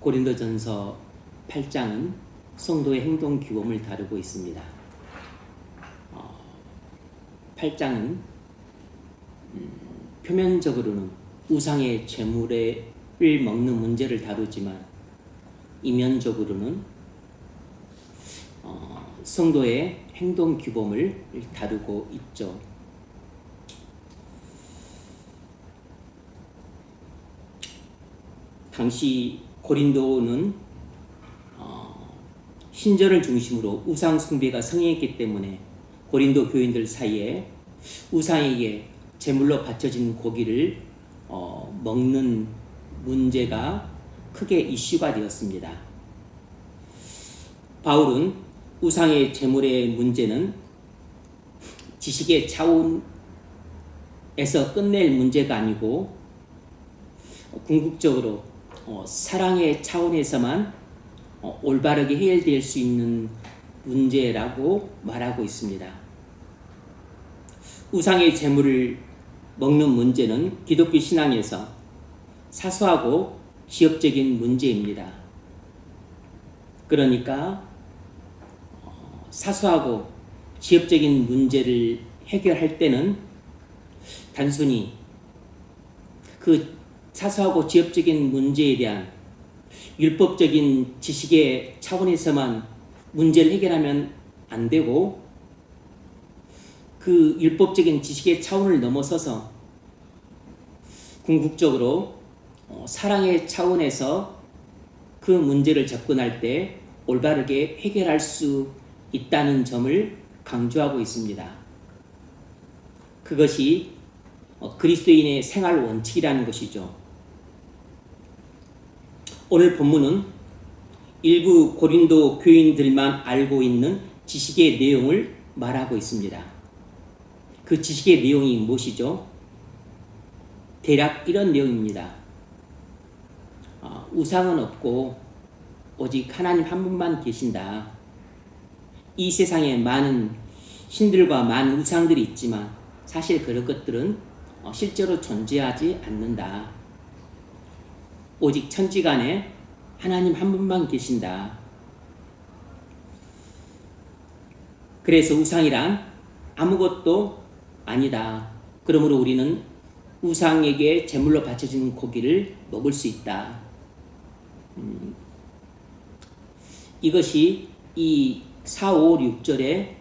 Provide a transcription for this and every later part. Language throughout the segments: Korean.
고린도전서 8장은 성도의 행동 규범을 다루고 있습니다. 8장은 표면적으로는 우상의 제물을 먹는 문제를 다루지만 이면적으로는 성도의 행동 규범을 다루고 있죠. 당시 고린도는 신전을 중심으로 우상 숭배가 성행했기 때문에 고린도 교인들 사이에 우상에게 제물로 바쳐진 고기를 먹는 문제가 크게 이슈가 되었습니다. 바울은 우상의 제물의 문제는 지식의 차원에서 끝낼 문제가 아니고 궁극적으로 사랑의 차원에서만 올바르게 해결될 수 있는 문제라고 말하고 있습니다. 우상의 제물을 먹는 문제는 기독교 신앙에서 사소하고 지엽적인 문제입니다. 그러니까 사소하고 지엽적인 문제를 해결할 때는 단순히 그 사소하고 지엽적인 문제에 대한 율법적인 지식의 차원에서만 문제를 해결하면 안 되고 그 율법적인 지식의 차원을 넘어서서 궁극적으로 사랑의 차원에서 그 문제를 접근할 때 올바르게 해결할 수 있다는 점을 강조하고 있습니다. 그것이 그리스도인의 생활 원칙이라는 것이죠. 오늘 본문은 일부 고린도 교인들만 알고 있는 지식의 내용을 말하고 있습니다. 그 지식의 내용이 무엇이죠? 대략 이런 내용입니다. 우상은 없고 오직 하나님 한 분만 계신다. 이 세상에 많은 신들과 많은 우상들이 있지만 사실 그런 것들은 실제로 존재하지 않는다. 오직 천지간에 하나님 한 분만 계신다. 그래서 우상이란 아무것도 아니다. 그러므로 우리는 우상에게 제물로 바쳐진 고기를 먹을 수 있다. 이것이 이 4, 5, 6절의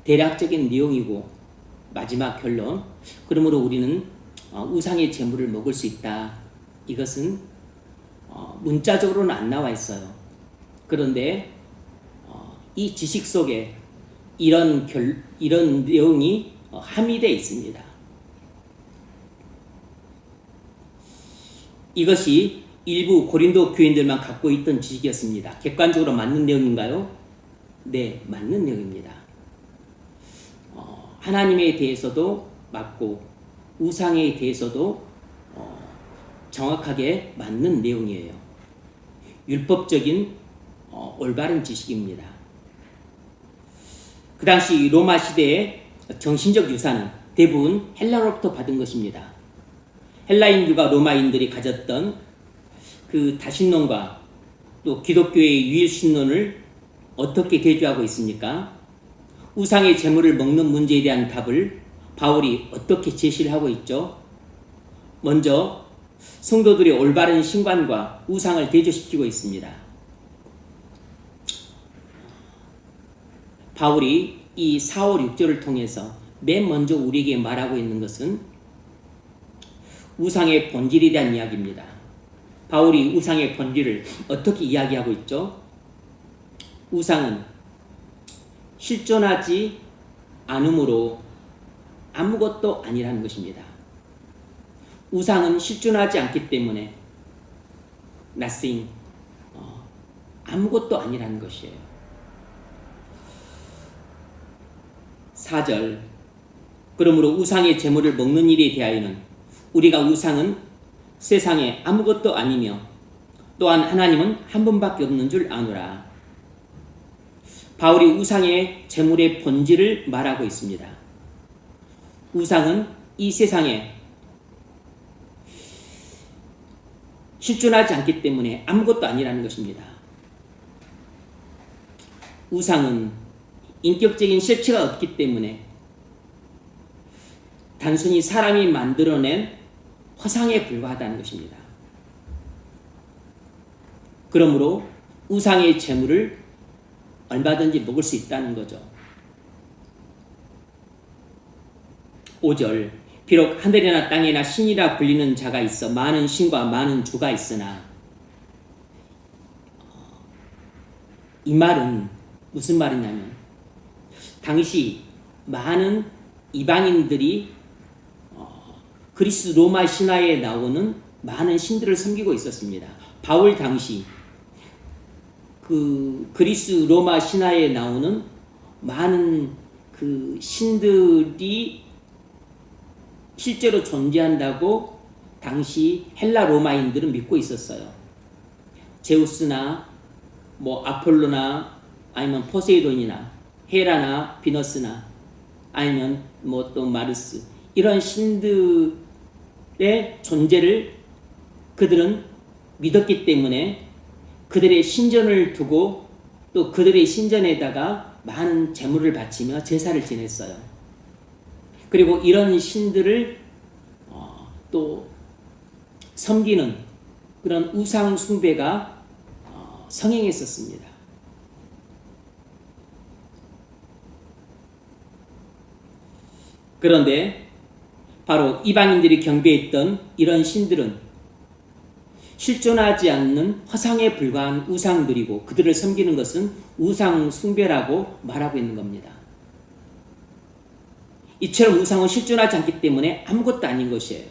대략적인 내용이고 마지막 결론. 그러므로 우리는 우상의 제물을 먹을 수 있다. 이것은 문자적으로는 안 나와 있어요. 그런데 이 지식 속에 이런 내용이 함의되어 있습니다. 이것이 일부 고린도 교인들만 갖고 있던 지식이었습니다. 객관적으로 맞는 내용인가요? 네, 맞는 내용입니다. 하나님에 대해서도 맞고 우상에 대해서도 정확하게 맞는 내용이에요. 율법적인 올바른 지식입니다. 그 당시 로마 시대의 정신적 유산은 대부분 헬라로부터 받은 것입니다. 헬라인들과 로마인들이 가졌던 그 다신론과 또 기독교의 유일신론을 어떻게 대조하고 있습니까? 우상의 제물을 먹는 문제에 대한 답을 바울이 어떻게 제시를 하고 있죠? 먼저 성도들의 올바른 신관과 우상을 대조시키고 있습니다. 바울이 이 4, 5, 6절을 통해서 맨 먼저 우리에게 말하고 있는 것은 우상의 본질에 대한 이야기입니다. 바울이 우상의 본질을 어떻게 이야기하고 있죠? 우상은 실존하지 않으므로 아무것도 아니라는 것입니다. 우상은 실존하지 않기 때문에 nothing, 아무것도 아니라는 것이에요. 4절, 그러므로 우상의 제물을 먹는 일에 대하여는 우리가 우상은 세상에 아무것도 아니며 또한 하나님은 한 분밖에 없는 줄 아노라. 바울이 우상의 제물의 본질을 말하고 있습니다. 우상은 이 세상에 실존하지 않기 때문에 아무것도 아니라는 것입니다. 우상은 인격적인 실체가 없기 때문에 단순히 사람이 만들어낸 허상에 불과하다는 것입니다. 그러므로 우상의 재물을 얼마든지 먹을 수 있다는 거죠. 5절 비록 하늘이나 땅이나 신이라 불리는 자가 있어 많은 신과 많은 주가 있으나, 이 말은 무슨 말이냐면 당시 많은 이방인들이 그리스 로마 신화에 나오는 많은 신들을 섬기고 있었습니다. 바울 당시 그 그리스 로마 신화에 나오는 많은 그 신들이 실제로 존재한다고 당시 헬라 로마인들은 믿고 있었어요. 제우스나 뭐 아폴로나 아니면 포세이돈이나 헤라나 비너스나 아니면 뭐 또 마르스, 이런 신들의 존재를 그들은 믿었기 때문에 그들의 신전을 두고 또 그들의 신전에다가 많은 제물을 바치며 제사를 지냈어요. 그리고 이런 신들을 또 섬기는 그런 우상 숭배가 성행했었습니다. 그런데 바로 이방인들이 경배했던 이런 신들은 실존하지 않는 허상에 불과한 우상들이고, 그들을 섬기는 것은 우상 숭배라고 말하고 있는 겁니다. 이처럼 우상은 실존하지 않기 때문에 아무것도 아닌 것이에요.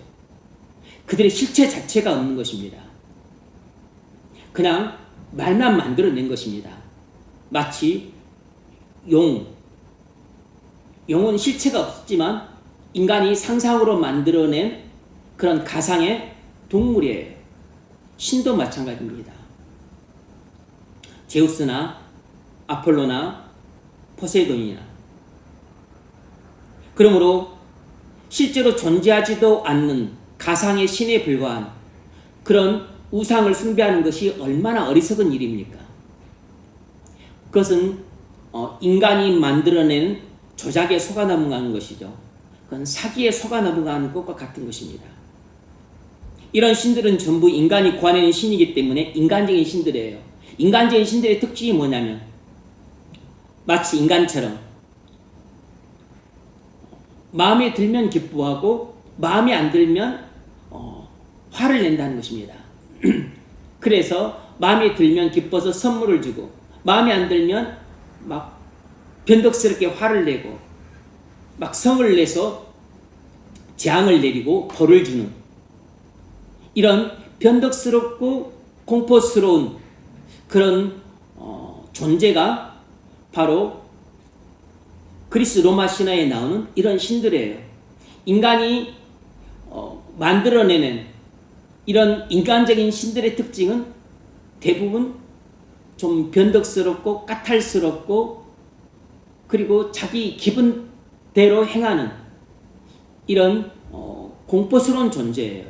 그들의 실체 자체가 없는 것입니다. 그냥 말만 만들어낸 것입니다. 마치 용은 실체가 없지만 인간이 상상으로 만들어낸 그런 가상의 동물이에요. 신도 마찬가지입니다. 제우스나 아폴로나 포세이돈이나. 그러므로 실제로 존재하지도 않는 가상의 신에 불과한 그런 우상을 숭배하는 것이 얼마나 어리석은 일입니까? 그것은 인간이 만들어낸 조작에 속아 넘어가는 것이죠. 그건 사기에 속아 넘어가는 것과 같은 것입니다. 이런 신들은 전부 인간이 구하는 신이기 때문에 인간적인 신들이에요. 인간적인 신들의 특징이 뭐냐면 마치 인간처럼 마음에 들면 기뻐하고 마음에 안 들면 화를 낸다는 것입니다. 그래서 마음에 들면 기뻐서 선물을 주고 마음에 안 들면 막 변덕스럽게 화를 내고 막 성을 내서 재앙을 내리고 벌을 주는, 이런 변덕스럽고 공포스러운 그런 존재가 바로 그리스 로마 신화에 나오는 이런 신들이에요. 인간이 만들어내는 이런 인간적인 신들의 특징은 대부분 좀 변덕스럽고 까탈스럽고 그리고 자기 기분대로 행하는 이런 공포스러운 존재예요.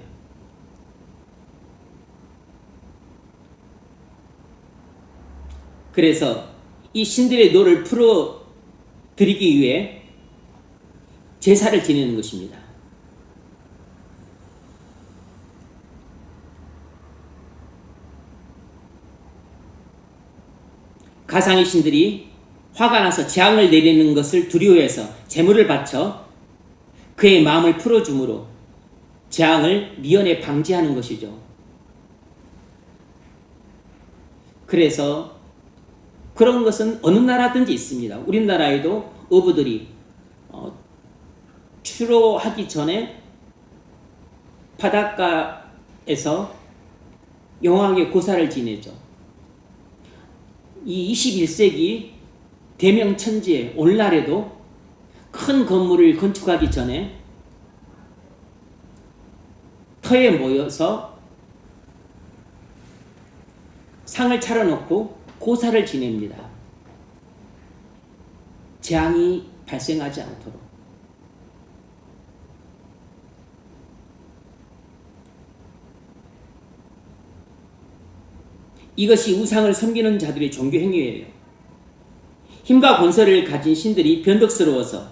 그래서 이 신들의 노를 풀어드리기 위해 제사를 지내는 것입니다. 가상의 신들이 화가 나서 재앙을 내리는 것을 두려워해서 제물을 바쳐 그의 마음을 풀어줌으로 재앙을 미연에 방지하는 것이죠. 그래서 그런 것은 어느 나라든지 있습니다. 우리나라에도 어부들이 추로하기 전에 바닷가에서 영하게 고사를 지내죠. 이 21세기 대명천지에 오늘날에도 큰 건물을 건축하기 전에 터에 모여서 상을 차려놓고 고사를 지냅니다. 재앙이 발생하지 않도록. 이것이 우상을 섬기는 자들의 종교 행위예요. 힘과 권세를 가진 신들이 변덕스러워서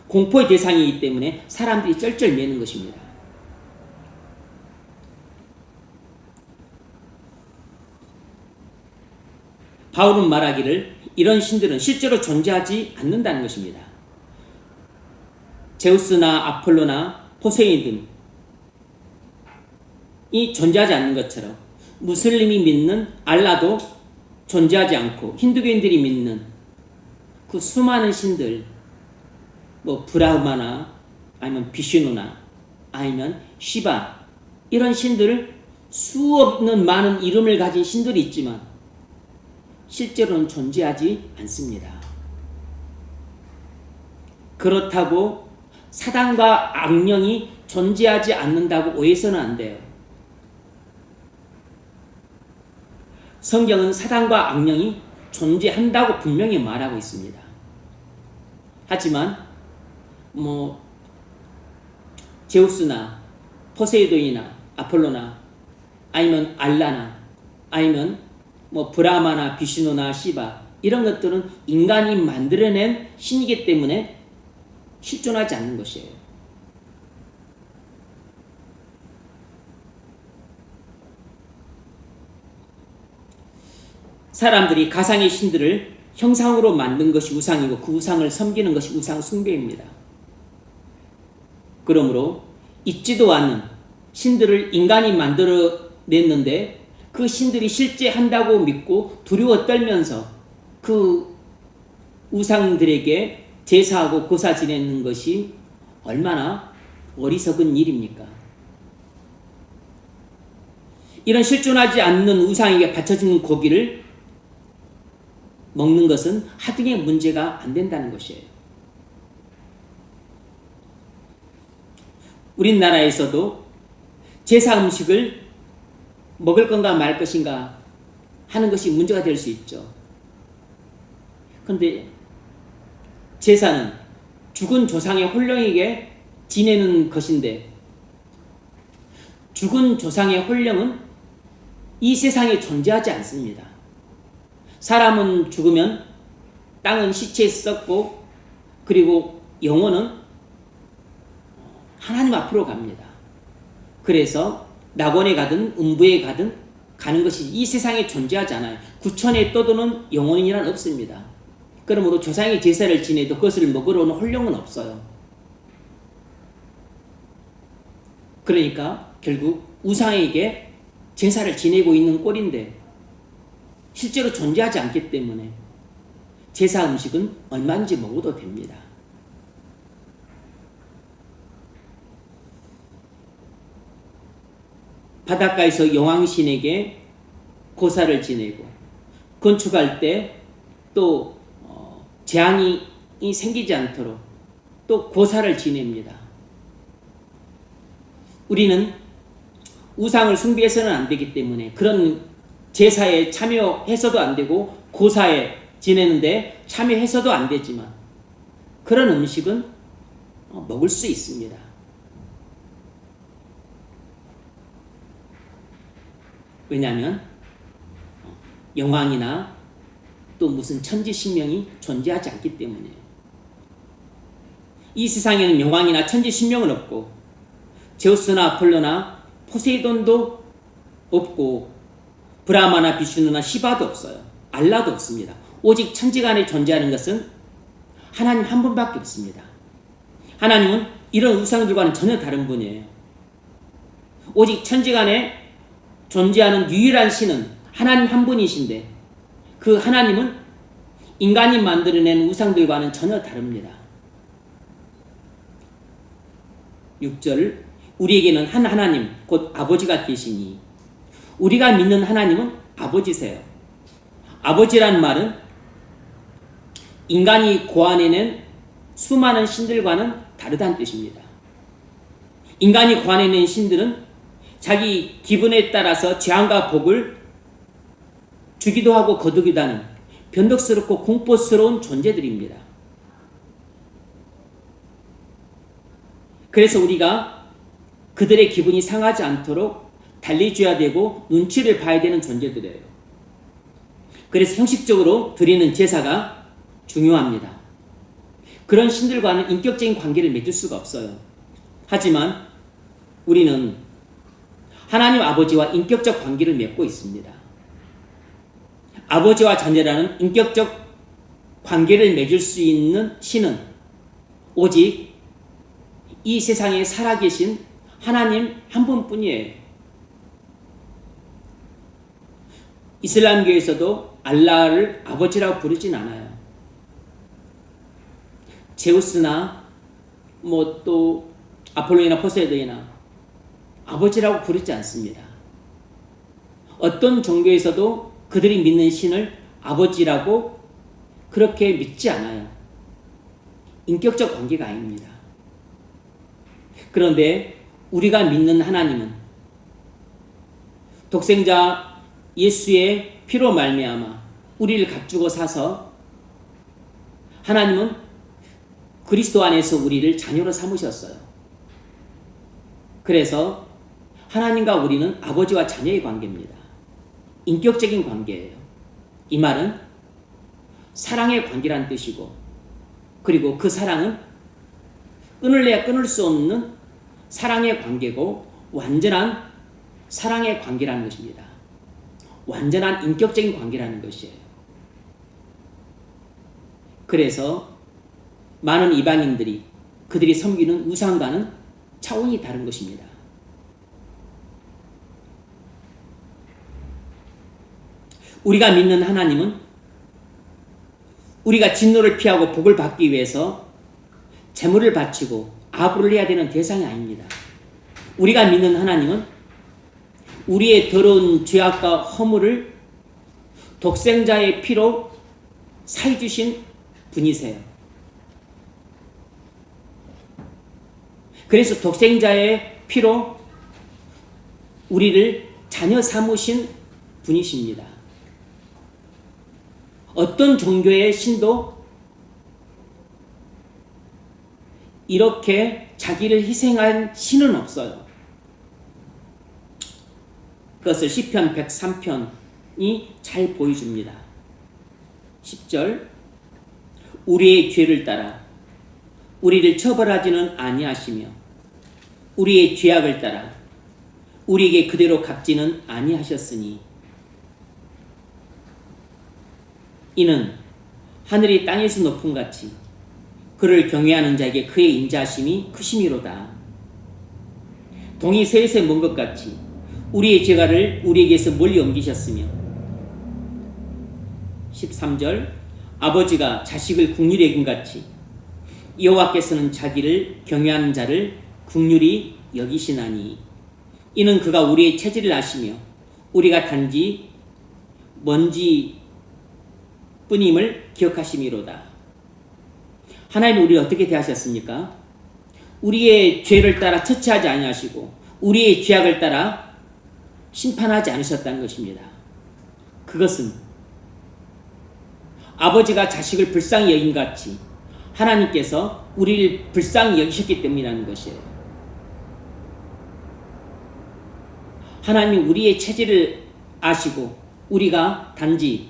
공포의 대상이기 때문에 사람들이 쩔쩔매는 것입니다. 바울은 말하기를 이런 신들은 실제로 존재하지 않는다는 것입니다. 제우스나 아폴로나 포세이돈이 존재하지 않는 것처럼 무슬림이 믿는 알라도 존재하지 않고 힌두교인들이 믿는 그 수많은 신들, 뭐 브라흐마나 아니면 비슈누나 아니면 시바, 이런 신들, 수없는 많은 이름을 가진 신들이 있지만 실제로는 존재하지 않습니다. 그렇다고 사단과 악령이 존재하지 않는다고 오해해서는 안 돼요. 성경은 사단과 악령이 존재한다고 분명히 말하고 있습니다. 하지만 제우스나 포세이돈이나 아폴로나 아니면 알라나 아니면 브라마나 비슈누나 시바, 이런 것들은 인간이 만들어낸 신이기 때문에 실존하지 않는 것이에요. 사람들이 가상의 신들을 형상으로 만든 것이 우상이고 그 우상을 섬기는 것이 우상 숭배입니다. 그러므로 있지도 않은 신들을 인간이 만들어냈는데 그 신들이 실제 한다고 믿고 두려워 떨면서 그 우상들에게 제사하고 고사 지내는 것이 얼마나 어리석은 일입니까? 이런 실존하지 않는 우상에게 바쳐지는 고기를 먹는 것은 하등의 문제가 안 된다는 것이에요. 우리나라에서도 제사 음식을 먹을 건가 말 것인가 하는 것이 문제가 될 수 있죠. 그런데 제사는 죽은 조상의 혼령에게 지내는 것인데 죽은 조상의 혼령은 이 세상에 존재하지 않습니다. 사람은 죽으면 땅은 시체에 썩고 그리고 영혼은 하나님 앞으로 갑니다. 그래서 낙원에 가든 음부에 가든 가는 것이 이 세상에 존재하지 않아요. 구천에 떠도는 영혼이란 없습니다. 그러므로 조상의 제사를 지내도 그것을 먹으러 오는 혼령은 없어요. 그러니까 결국 우상에게 제사를 지내고 있는 꼴인데 실제로 존재하지 않기 때문에 제사 음식은 얼마든지 먹어도 됩니다. 바닷가에서 여왕신에게 고사를 지내고 건축할 때 또 재앙이 생기지 않도록 또 고사를 지냅니다. 우리는 우상을 숭배해서는 안 되기 때문에 그런 제사에 참여해서도 안 되고 고사에 지내는데 참여해서도 안 되지만 그런 음식은 먹을 수 있습니다. 왜냐하면 영왕이나 또 무슨 천지신명이 존재하지 않기 때문에. 이 세상에는 영왕이나 천지신명은 없고 제우스나 아폴로나 포세이돈도 없고 브라마나 비슈누나 시바도 없어요. 알라도 없습니다. 오직 천지간에 존재하는 것은 하나님 한 분밖에 없습니다. 하나님은 이런 우상들과는 전혀 다른 분이에요. 오직 천지간에 존재하는 유일한 신은 하나님 한 분이신데 그 하나님은 인간이 만들어낸 우상들과는 전혀 다릅니다. 6절, 우리에게는 한 하나님 곧 아버지가 계시니 우리가 믿는 하나님은 아버지세요. 아버지란 말은 인간이 고안해낸 수많은 신들과는 다르다는 뜻입니다. 인간이 고안해낸 신들은 자기 기분에 따라서 재앙과 복을 주기도 하고 거두기도 하는 변덕스럽고 공포스러운 존재들입니다. 그래서 우리가 그들의 기분이 상하지 않도록 달래줘야 되고 눈치를 봐야 되는 존재들이에요. 그래서 형식적으로 드리는 제사가 중요합니다. 그런 신들과는 인격적인 관계를 맺을 수가 없어요. 하지만 우리는 하나님 아버지와 인격적 관계를 맺고 있습니다. 아버지와 자녀라는 인격적 관계를 맺을 수 있는 신은 오직 이 세상에 살아계신 하나님 한 분뿐이에요. 이슬람교에서도 알라를 아버지라고 부르진 않아요. 제우스나 또 아폴로나 포세이돈이나 아버지라고 부르지 않습니다. 어떤 종교에서도 그들이 믿는 신을 아버지라고 그렇게 믿지 않아요. 인격적 관계가 아닙니다. 그런데 우리가 믿는 하나님은 독생자 예수의 피로 말미암아 우리를 값주고 사서 하나님은 그리스도 안에서 우리를 자녀로 삼으셨어요. 그래서 하나님과 우리는 아버지와 자녀의 관계입니다. 인격적인 관계예요. 이 말은 사랑의 관계란 뜻이고, 그리고 그 사랑은 끊을래야 끊을 수 없는 사랑의 관계고 완전한 사랑의 관계라는 것입니다. 완전한 인격적인 관계라는 것이에요. 그래서 많은 이방인들이 그들이 섬기는 우상과는 차원이 다른 것입니다. 우리가 믿는 하나님은 우리가 진노를 피하고 복을 받기 위해서 제물을 바치고 아부를 해야 되는 대상이 아닙니다. 우리가 믿는 하나님은 우리의 더러운 죄악과 허물을 독생자의 피로 사해 주신 분이세요. 그래서 독생자의 피로 우리를 자녀 삼으신 분이십니다. 어떤 종교의 신도 이렇게 자기를 희생한 신은 없어요. 그것을 시편 103편이 잘 보여줍니다. 10절 우리의 죄를 따라 우리를 처벌하지는 아니하시며 우리의 죄악을 따라 우리에게 그대로 갚지는 아니하셨으니 이는 하늘이 땅에서 높음같이 그를 경외하는 자에게 그의 인자하심이 크심이로다. 동이 셋에 먼 것 같이 우리의 죄가를 우리에게서 멀리 옮기셨으며 13절 아버지가 자식을 긍휼히 여긴 같이 여호와께서는 자기를 경외하는 자를 긍휼히 여기시나니 이는 그가 우리의 체질을 아시며 우리가 단지 먼지 뿐임을 기억하심이로다. 하나님은 우리를 어떻게 대하셨습니까? 우리의 죄를 따라 처치하지 아니하시고 우리의 죄악을 따라 심판하지 않으셨다는 것입니다. 그것은 아버지가 자식을 불쌍히 여긴 같이 하나님께서 우리를 불쌍히 여기셨기 때문이라는 것이에요. 하나님이 우리의 체질을 아시고 우리가 단지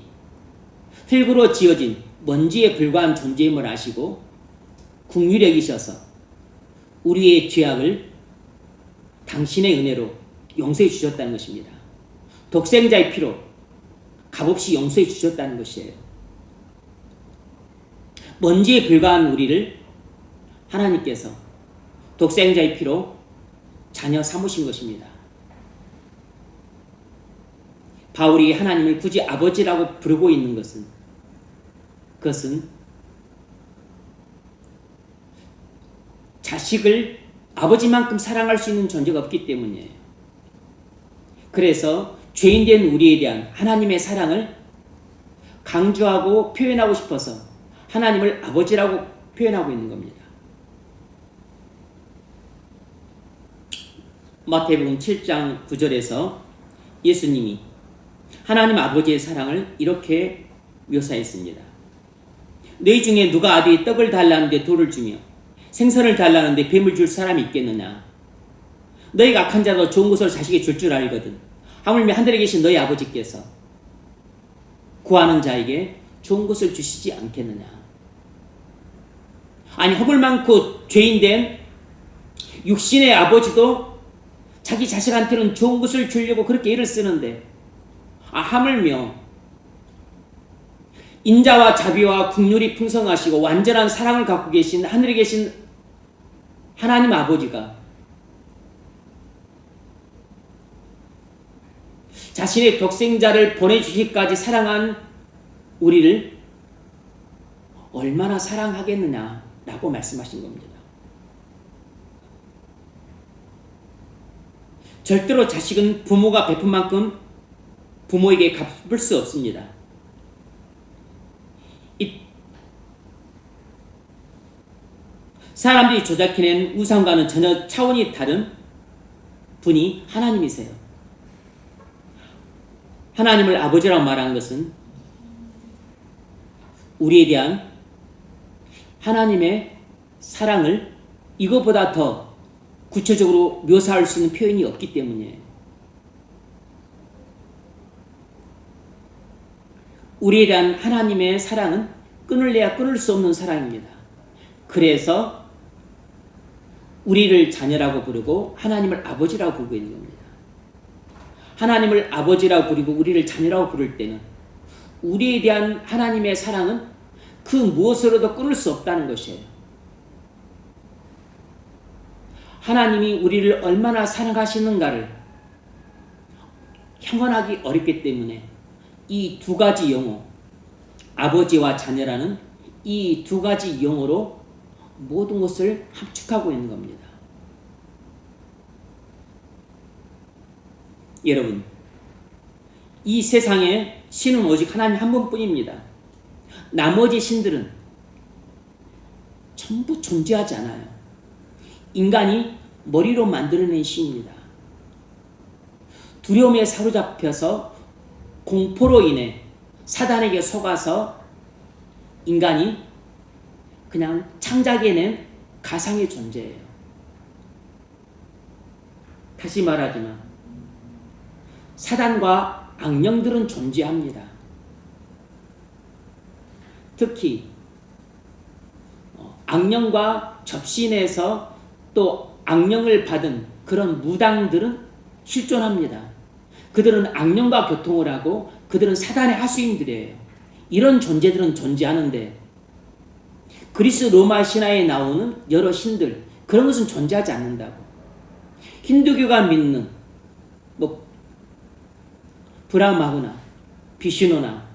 흙으로 지어진 먼지에 불과한 존재임을 아시고 긍휼히 여기셔서 우리의 죄악을 당신의 은혜로 용서해 주셨다는 것입니다. 독생자의 피로 값없이 용서해 주셨다는 것이에요. 먼지에 불과한 우리를 하나님께서 독생자의 피로 자녀 삼으신 것입니다. 바울이 하나님을 굳이 아버지라고 부르고 있는 것은 그것은 자식을 아버지만큼 사랑할 수 있는 존재가 없기 때문이에요. 그래서 죄인된 우리에 대한 하나님의 사랑을 강조하고 표현하고 싶어서 하나님을 아버지라고 표현하고 있는 겁니다. 마태복음 7장 9절에서 예수님이 하나님 아버지의 사랑을 이렇게 묘사했습니다. 너희 중에 누가 아들이 떡을 달라는데 돌을 주며 생선을 달라는데 뱀을 줄 사람이 있겠느냐? 너희가 악한 자도 좋은 것을 자식에게 줄 알거든. 하물며 하늘에 계신 너희 아버지께서 구하는 자에게 좋은 것을 주시지 않겠느냐. 아니, 허물 많고 죄인된 육신의 아버지도 자기 자식한테는 좋은 것을 주려고 그렇게 애를 쓰는데, 하물며 인자와 자비와 긍휼이 풍성하시고 완전한 사랑을 갖고 계신 하늘에 계신 하나님 아버지가 자신의 독생자를 보내주기까지 사랑한 우리를 얼마나 사랑하겠느냐라고 말씀하신 겁니다. 절대로 자식은 부모가 베푼 만큼 부모에게 갚을 수 없습니다. 사람들이 조작해낸 우상과는 전혀 차원이 다른 분이 하나님이세요. 하나님을 아버지라고 말하는 것은 우리에 대한 하나님의 사랑을 이것보다 더 구체적으로 묘사할 수 있는 표현이 없기 때문이에요. 우리에 대한 하나님의 사랑은 끊을래야 끊을 수 없는 사랑입니다. 그래서 우리를 자녀라고 부르고 하나님을 아버지라고 부르고 있는 겁니다. 하나님을 아버지라고 부르고 우리를 자녀라고 부를 때는 우리에 대한 하나님의 사랑은 그 무엇으로도 끊을 수 없다는 것이에요. 하나님이 우리를 얼마나 사랑하시는가를 형언하기 어렵기 때문에 이 두 가지 용어, 아버지와 자녀라는 이 두 가지 용어로 모든 것을 함축하고 있는 겁니다. 여러분, 이 세상에 신은 오직 하나님 한 분뿐입니다. 나머지 신들은 전부 존재하지 않아요. 인간이 머리로 만들어낸 신입니다. 두려움에 사로잡혀서 공포로 인해 사단에게 속아서 인간이 그냥 창작해낸 가상의 존재예요. 다시 말하지만 사단과 악령들은 존재합니다. 특히 악령과 접신해서 또 악령을 받은 그런 무당들은 실존합니다. 그들은 악령과 교통을 하고 그들은 사단의 하수인들이에요. 이런 존재들은 존재하는데 그리스 로마 신화에 나오는 여러 신들, 그런 것은 존재하지 않는다고. 힌두교가 믿는 브라마구나, 비슈누나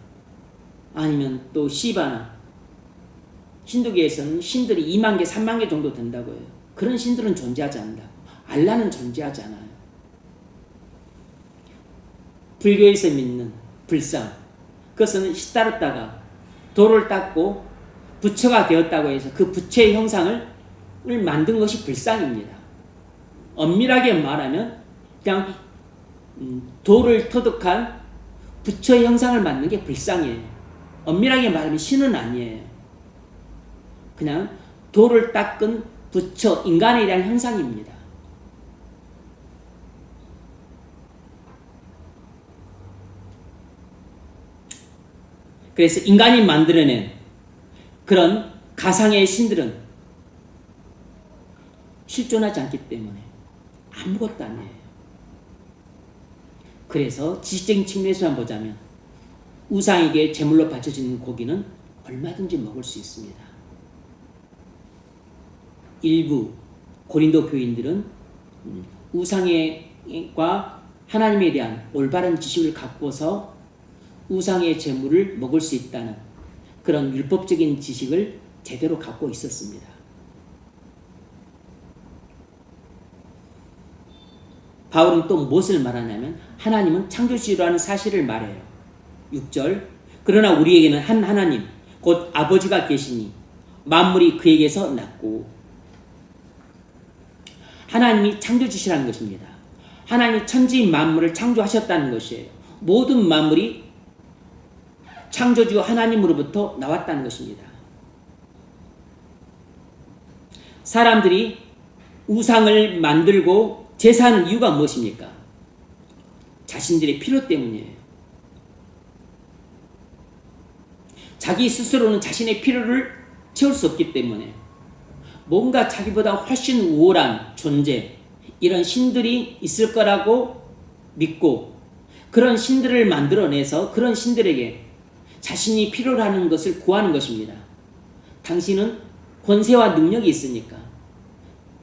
아니면 또 시바나, 힌두교에서는 신들이 2만 개, 3만 개 정도 된다고 해요. 그런 신들은 존재하지 않는다고. 알라는 존재하지 않아요. 불교에서 믿는 불상, 그것은 시타르타가 돌을 닦고 부처가 되었다고 해서 그 부처의 형상을 만든 것이 불상입니다. 엄밀하게 말하면 그냥 돌을 터득한 부처의 형상을 만든 게 불상이에요. 엄밀하게 말하면 신은 아니에요. 그냥 돌을 닦은 부처, 인간에 대한 형상입니다. 그래서 인간이 만들어낸 그런 가상의 신들은 실존하지 않기 때문에 아무것도 아니에요. 그래서 지식적인 측면에서만 보자면 우상에게 제물로 바쳐지는 고기는 얼마든지 먹을 수 있습니다. 일부 고린도 교인들은 우상과 하나님에 대한 올바른 지식을 갖고서 우상의 제물을 먹을 수 있다는 그런 율법적인 지식을 제대로 갖고 있었습니다. 바울은 또 무엇을 말하냐면 하나님은 창조주라는 사실을 말해요. 6절, 그러나 우리에게는 한 하나님 곧 아버지가 계시니 만물이 그에게서 났고. 하나님이 창조주시라는 것입니다. 하나님이 천지 만물을 창조하셨다는 것이에요. 모든 만물이 창조주 하나님으로부터 나왔다는 것입니다. 사람들이 우상을 만들고 제사하는 이유가 무엇입니까? 자신들의 필요 때문이에요. 자기 스스로는 자신의 필요를 채울 수 없기 때문에 뭔가 자기보다 훨씬 우월한 존재, 이런 신들이 있을 거라고 믿고 그런 신들을 만들어내서 그런 신들에게 자신이 필요로 하는 것을 구하는 것입니다. 당신은 권세와 능력이 있으니까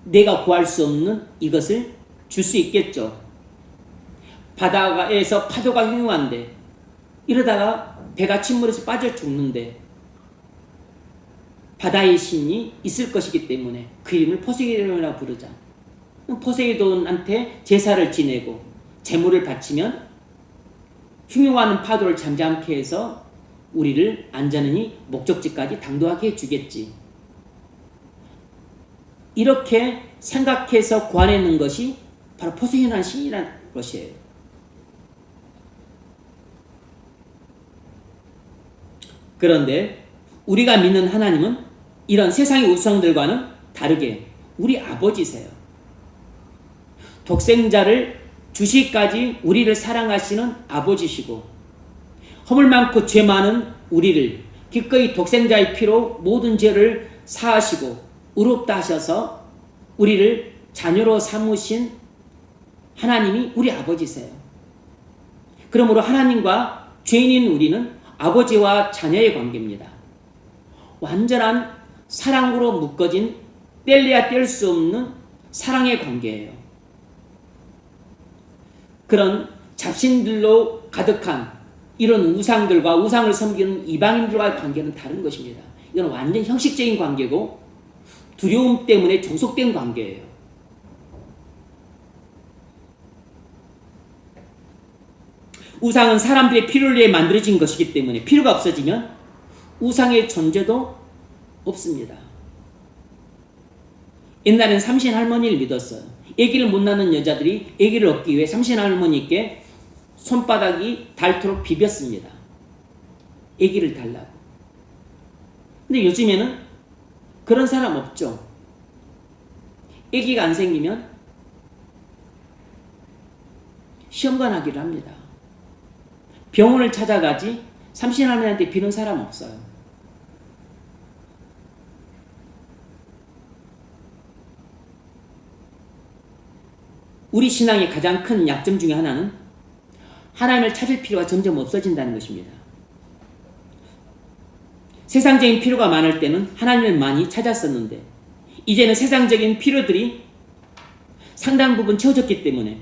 내가 구할 수 없는 이것을 줄 수 있겠죠. 바다에서 파도가 흉흉한데 이러다가 배가 침몰해서 빠져 죽는데 바다의 신이 있을 것이기 때문에 그 이름을 포세이돈이라고 부르자. 포세이돈한테 제사를 지내고 제물을 바치면 흉흉하는 파도를 잠잠케 해서 우리를 안전히 목적지까지 당도하게 해주겠지. 이렇게 생각해서 구하내는 것이 바로 포세이돈이라는 신이라는 것이에요. 그런데 우리가 믿는 하나님은 이런 세상의 우상들과는 다르게 우리 아버지세요. 독생자를 주시기까지 우리를 사랑하시는 아버지시고 허물 많고 죄 많은 우리를 기꺼이 독생자의 피로 모든 죄를 사하시고 의롭다 하셔서 우리를 자녀로 삼으신 하나님이 우리 아버지세요. 그러므로 하나님과 죄인인 우리는 아버지와 자녀의 관계입니다. 완전한 사랑으로 묶어진 뗄래야 뗄 수 없는 사랑의 관계예요. 그런 잡신들로 가득한 이런 우상들과 우상을 섬기는 이방인들과의 관계는 다른 것입니다. 이건 완전 형식적인 관계고 두려움 때문에 종속된 관계예요. 우상은 사람들의 필요를 위해 만들어진 것이기 때문에 필요가 없어지면 우상의 존재도 없습니다. 옛날엔 삼신 할머니를 믿었어요. 아기를 못 낳는 여자들이 아기를 얻기 위해 삼신 할머니께 손바닥이 닳도록 비볐습니다. 아기를 달라고. 근데 요즘에는 그런 사람 없죠. 아기가 안 생기면 시험관 하기를 합니다. 병원을 찾아가지 삼신 할머니한테 비는 사람 없어요. 우리 신앙의 가장 큰 약점 중에 하나는 하나님을 찾을 필요가 점점 없어진다는 것입니다. 세상적인 필요가 많을 때는 하나님을 많이 찾았었는데 이제는 세상적인 필요들이 상당 부분 채워졌기 때문에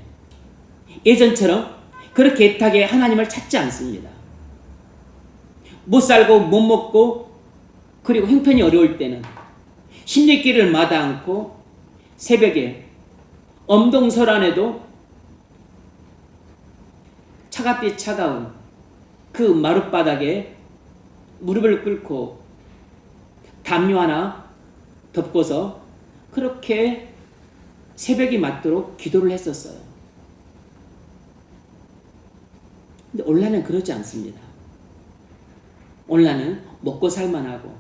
예전처럼 그렇게 애타게 하나님을 찾지 않습니다. 못 살고 못 먹고 그리고 형편이 어려울 때는 십리길을 마다 않고 새벽에 엄동설안에도 차갑디 차가운 그 마룻바닥에 무릎을 꿇고 담요 하나 덮고서 그렇게 새벽이 맞도록 기도를 했었어요. 근데 오늘날은 그러지 않습니다. 오늘날은 먹고 살만하고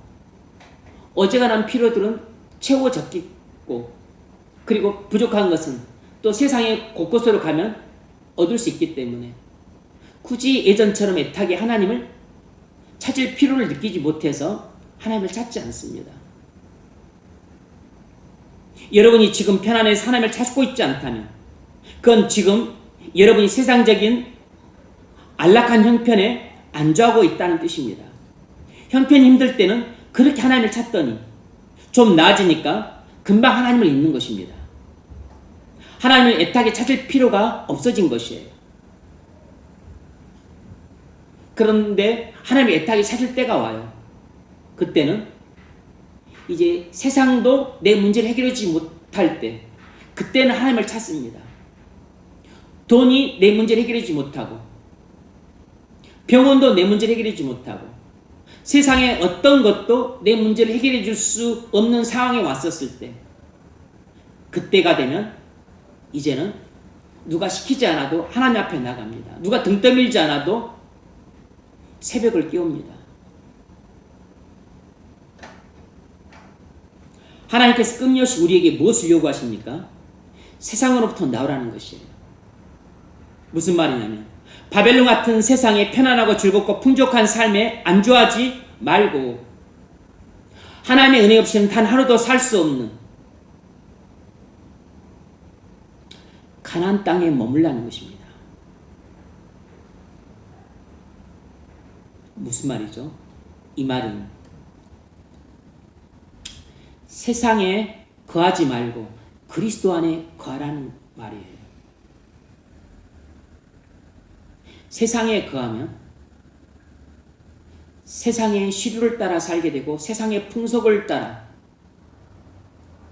어지간한 필요들은 채워졌고 그리고 부족한 것은 또 세상의 곳곳으로 가면 얻을 수 있기 때문에 굳이 예전처럼 애타게 하나님을 찾을 필요를 느끼지 못해서 하나님을 찾지 않습니다. 여러분이 지금 편안해서 하나님을 찾고 있지 않다면 그건 지금 여러분이 세상적인 안락한 형편에 안주하고 있다는 뜻입니다. 형편이 힘들 때는 그렇게 하나님을 찾더니 좀 나아지니까 금방 하나님을 잊는 것입니다. 하나님을 애타게 찾을 필요가 없어진 것이에요. 그런데 하나님을 애타게 찾을 때가 와요. 그때는 이제 세상도 내 문제를 해결하지 못할 때 그때는 하나님을 찾습니다. 돈이 내 문제를 해결하지 못하고 병원도 내 문제를 해결하지 못하고 세상의 어떤 것도 내 문제를 해결해 줄 수 없는 상황에 왔었을 때 그때가 되면 이제는 누가 시키지 않아도 하나님 앞에 나갑니다. 누가 등 떠밀지 않아도 새벽을 깨웁니다. 하나님께서 끊임없이 우리에게 무엇을 요구하십니까? 세상으로부터 나오라는 것이에요. 무슨 말이냐면 바벨론 같은 세상에 편안하고 즐겁고 풍족한 삶에 안주하지 말고 하나님의 은혜 없이는 단 하루도 살 수 없는 가나안 땅에 머물라는 것입니다. 무슨 말이죠? 이 말은 세상에 거하지 말고 그리스도 안에 거하라는 말이에요. 세상에 거하면 세상의 시류를 따라 살게 되고 세상의 풍속을 따라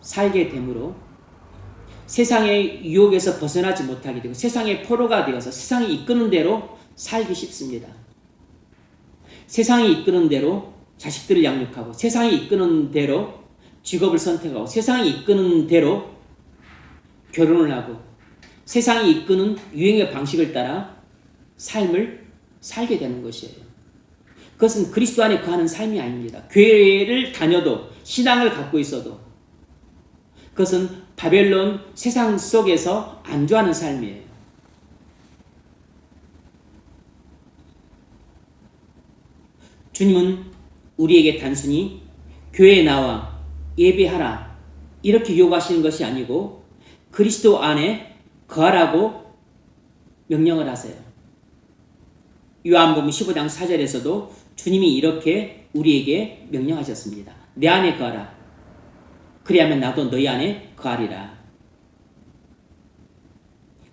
살게 되므로 세상의 유혹에서 벗어나지 못하게 되고 세상의 포로가 되어서 세상이 이끄는 대로 살기 쉽습니다. 세상이 이끄는 대로 자식들을 양육하고 세상이 이끄는 대로 직업을 선택하고 세상이 이끄는 대로 결혼을 하고 세상이 이끄는 유행의 방식을 따라 삶을 살게 되는 것이에요. 그것은 그리스도 안에 거하는 삶이 아닙니다. 교회를 다녀도 신앙을 갖고 있어도 그것은 바벨론 세상 속에서 안주하는 삶이에요. 주님은 우리에게 단순히 교회에 나와 예배하라 이렇게 요구하시는 것이 아니고 그리스도 안에 거하라고 명령을 하세요. 요한복음 15장 4절에서도 주님이 이렇게 우리에게 명령하셨습니다. 내 안에 거하라. 그리하면 나도 너희 안에 거하리라.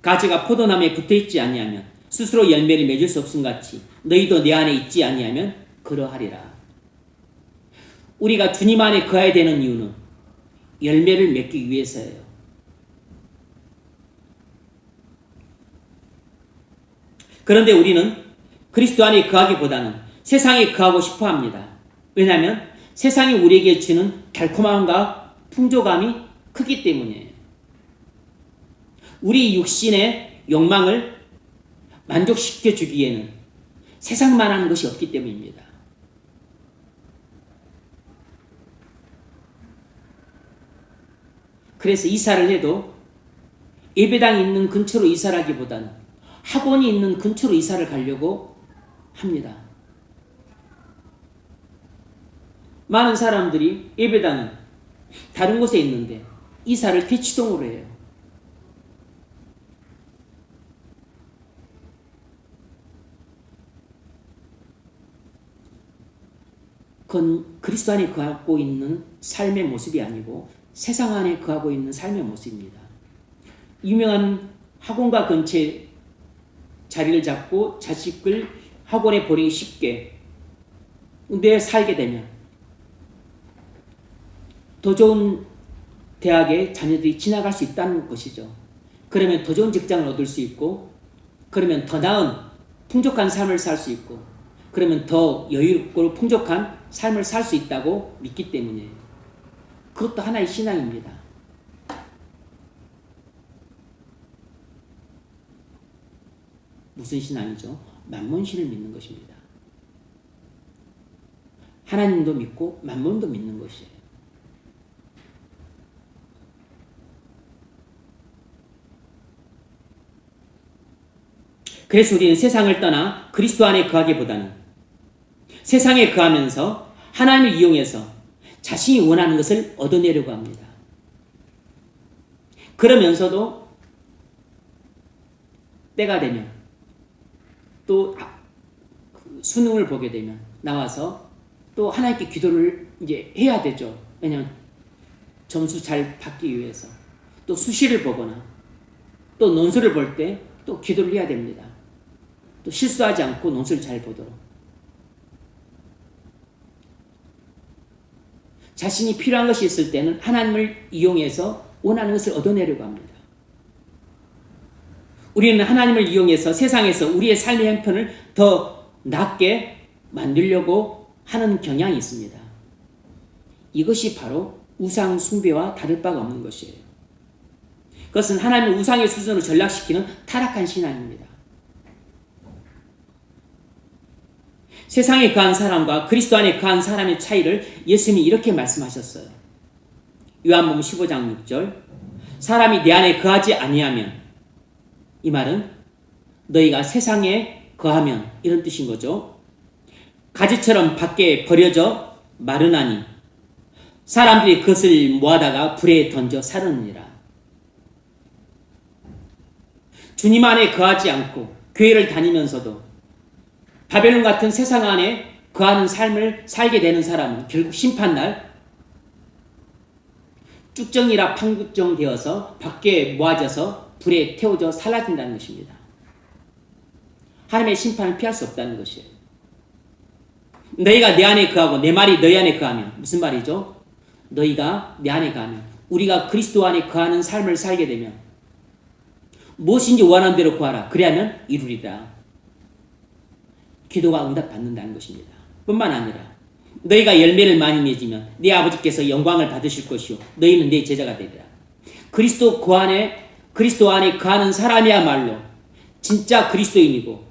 가지가 포도나무에 붙어있지 아니하면 스스로 열매를 맺을 수 없음 같이 너희도 내 안에 있지 아니하면 그러하리라. 우리가 주님 안에 거해야 되는 이유는 열매를 맺기 위해서예요. 그런데 우리는 그리스도 안에 거하기보다는 세상에 거하고 싶어 합니다. 왜냐하면 세상이 우리에게 주는 달콤함과 풍조감이 크기 때문이에요. 우리 육신의 욕망을 만족시켜 주기에는 세상만한 것이 없기 때문입니다. 그래서 이사를 해도 예배당이 있는 근처로 이사를 하기보다는 학원이 있는 근처로 이사를 가려고 합니다. 많은 사람들이 예배당은 다른 곳에 있는데 이사를 대치동으로 해요. 그건 그리스도 안에 거하고 있는 삶의 모습이 아니고 세상 안에 거하고 있는 삶의 모습입니다. 유명한 학원과 근처에 자리를 잡고 자식을 학원에 보내기 쉽게 내 살게 되면 더 좋은 대학에 자녀들이 지나갈 수 있다는 것이죠. 그러면 더 좋은 직장을 얻을 수 있고 그러면 더 나은 풍족한 삶을 살 수 있고 그러면 더 여유롭고 풍족한 삶을 살 수 있다고 믿기 때문이에요. 그것도 하나의 신앙입니다. 무슨 신앙이죠? 만몬신을 믿는 것입니다. 하나님도 믿고 만몬도 믿는 것이에요. 그래서 우리는 세상을 떠나 그리스도 안에 거하기보다는 세상에 거하면서 하나님을 이용해서 자신이 원하는 것을 얻어내려고 합니다. 그러면서도 때가 되면 또 수능을 보게 되면 나와서 또 하나님께 기도를 이제 해야 되죠. 왜냐하면 점수 잘 받기 위해서 또 수시를 보거나 또 논술을 볼 때 또 기도를 해야 됩니다. 또 실수하지 않고 논술을 잘 보도록 자신이 필요한 것이 있을 때는 하나님을 이용해서 원하는 것을 얻어내려고 합니다. 우리는 하나님을 이용해서 세상에서 우리의 삶의 형편을 더 낫게 만들려고 하는 경향이 있습니다. 이것이 바로 우상 숭배와 다를 바가 없는 것이에요. 그것은 하나님을 우상의 수준으로 전락시키는 타락한 신앙입니다. 세상에 거한 사람과 그리스도 안에 거한 사람의 차이를 예수님이 이렇게 말씀하셨어요. 요한복음 15장 6절 사람이 내 안에 거하지 아니하면 이 말은 너희가 세상에 거하면 이런 뜻인 거죠. 가지처럼 밖에 버려져 마르나니 사람들이 그것을 모아다가 불에 던져 사르느니라. 주님 안에 거하지 않고 교회를 다니면서도 바벨론 같은 세상 안에 거하는 삶을 살게 되는 사람은 결국 심판날 쭉정이라 판국정되어서 밖에 모아져서 불에 태워져 사라진다는 것입니다. 하나님의 심판을 피할 수 없다는 것이에요. 너희가 내 안에 거하고 내 말이 너희 안에 거하면, 무슨 말이죠? 너희가 내 안에 거하면, 우리가 그리스도 안에 거하는 삶을 살게 되면 무엇인지 원하는 대로 구하라. 그리하면 이루리라. 기도가 응답받는다는 것입니다. 뿐만 아니라 너희가 열매를 많이 맺으면 네 아버지께서 영광을 받으실 것이요 너희는 내 제자가 되리라. 그리스도 안에 거하는 사람이야말로 진짜 그리스도인이고,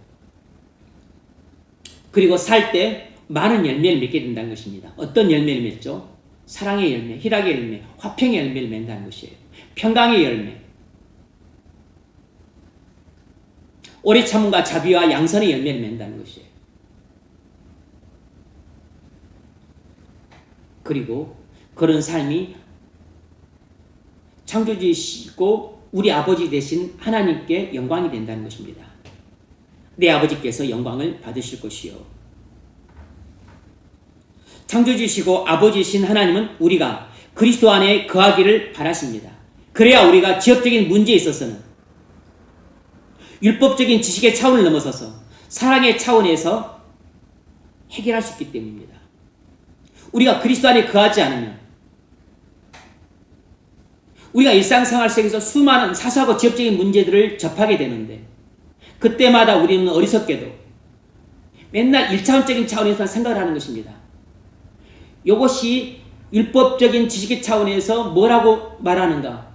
그리고 살 때 많은 열매를 맺게 된다는 것입니다. 어떤 열매를 맺죠? 사랑의 열매, 희락의 열매, 화평의 열매를 맺는다는 것이에요. 평강의 열매, 오래 참음과 자비와 양선의 열매를 맺는다는 것이에요. 그리고 그런 삶이 창조주이시고 우리 아버지 되신 하나님께 영광이 된다는 것입니다. 내 아버지께서 영광을 받으실 것이요. 창조주이시고 아버지이신 하나님은 우리가 그리스도 안에 거하기를 바라십니다. 그래야 우리가 지역적인 문제에 있어서는 율법적인 지식의 차원을 넘어서서 사랑의 차원에서 해결할 수 있기 때문입니다. 우리가 그리스도 안에 거하지 않으면 우리가 일상생활 속에서 수많은 사소하고 지역적인 문제들을 접하게 되는데, 그때마다 우리는 어리석게도 맨날 1차원적인 차원에서 생각을 하는 것입니다. 이것이 율법적인 지식의 차원에서 뭐라고 말하는가?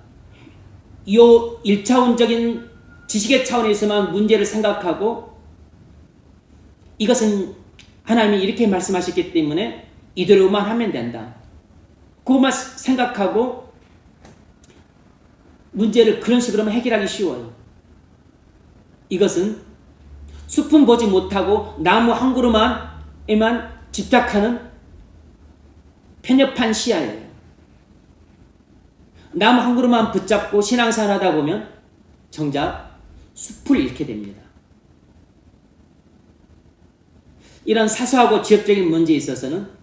이 1차원적인 지식의 차원에서만 문제를 생각하고, 이것은 하나님이 이렇게 말씀하셨기 때문에 이대로만 하면 된다. 그것만 생각하고 문제를 그런 식으로만 해결하기 쉬워요. 이것은 숲은 보지 못하고 나무 한 그루만에만 집착하는 편협한 시야예요. 나무 한 그루만 붙잡고 신앙생활 하다 보면 정작 숲을 잃게 됩니다. 이런 사소하고 지역적인 문제에 있어서는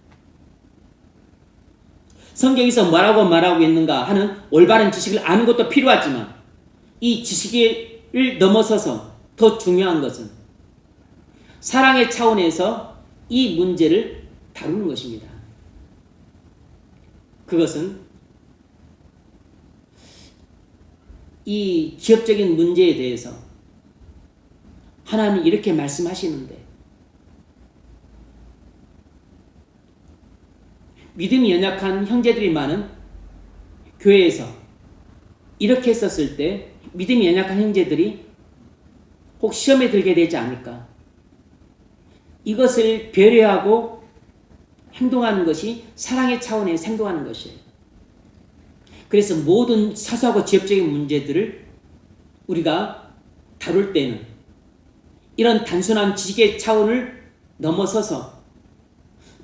성경에서 뭐라고 말하고 있는가 하는 올바른 지식을 아는 것도 필요하지만, 이 지식을 넘어서서 더 중요한 것은 사랑의 차원에서 이 문제를 다루는 것입니다. 그것은 이 지역적인 문제에 대해서 하나님이 이렇게 말씀하시는데, 믿음이 연약한 형제들이 많은 교회에서 이렇게 했었을 때 믿음이 연약한 형제들이 혹 시험에 들게 되지 않을까? 이것을 배려하고 행동하는 것이 사랑의 차원에서 행동하는 것이에요. 그래서 모든 사소하고 지역적인 문제들을 우리가 다룰 때는 이런 단순한 지식의 차원을 넘어서서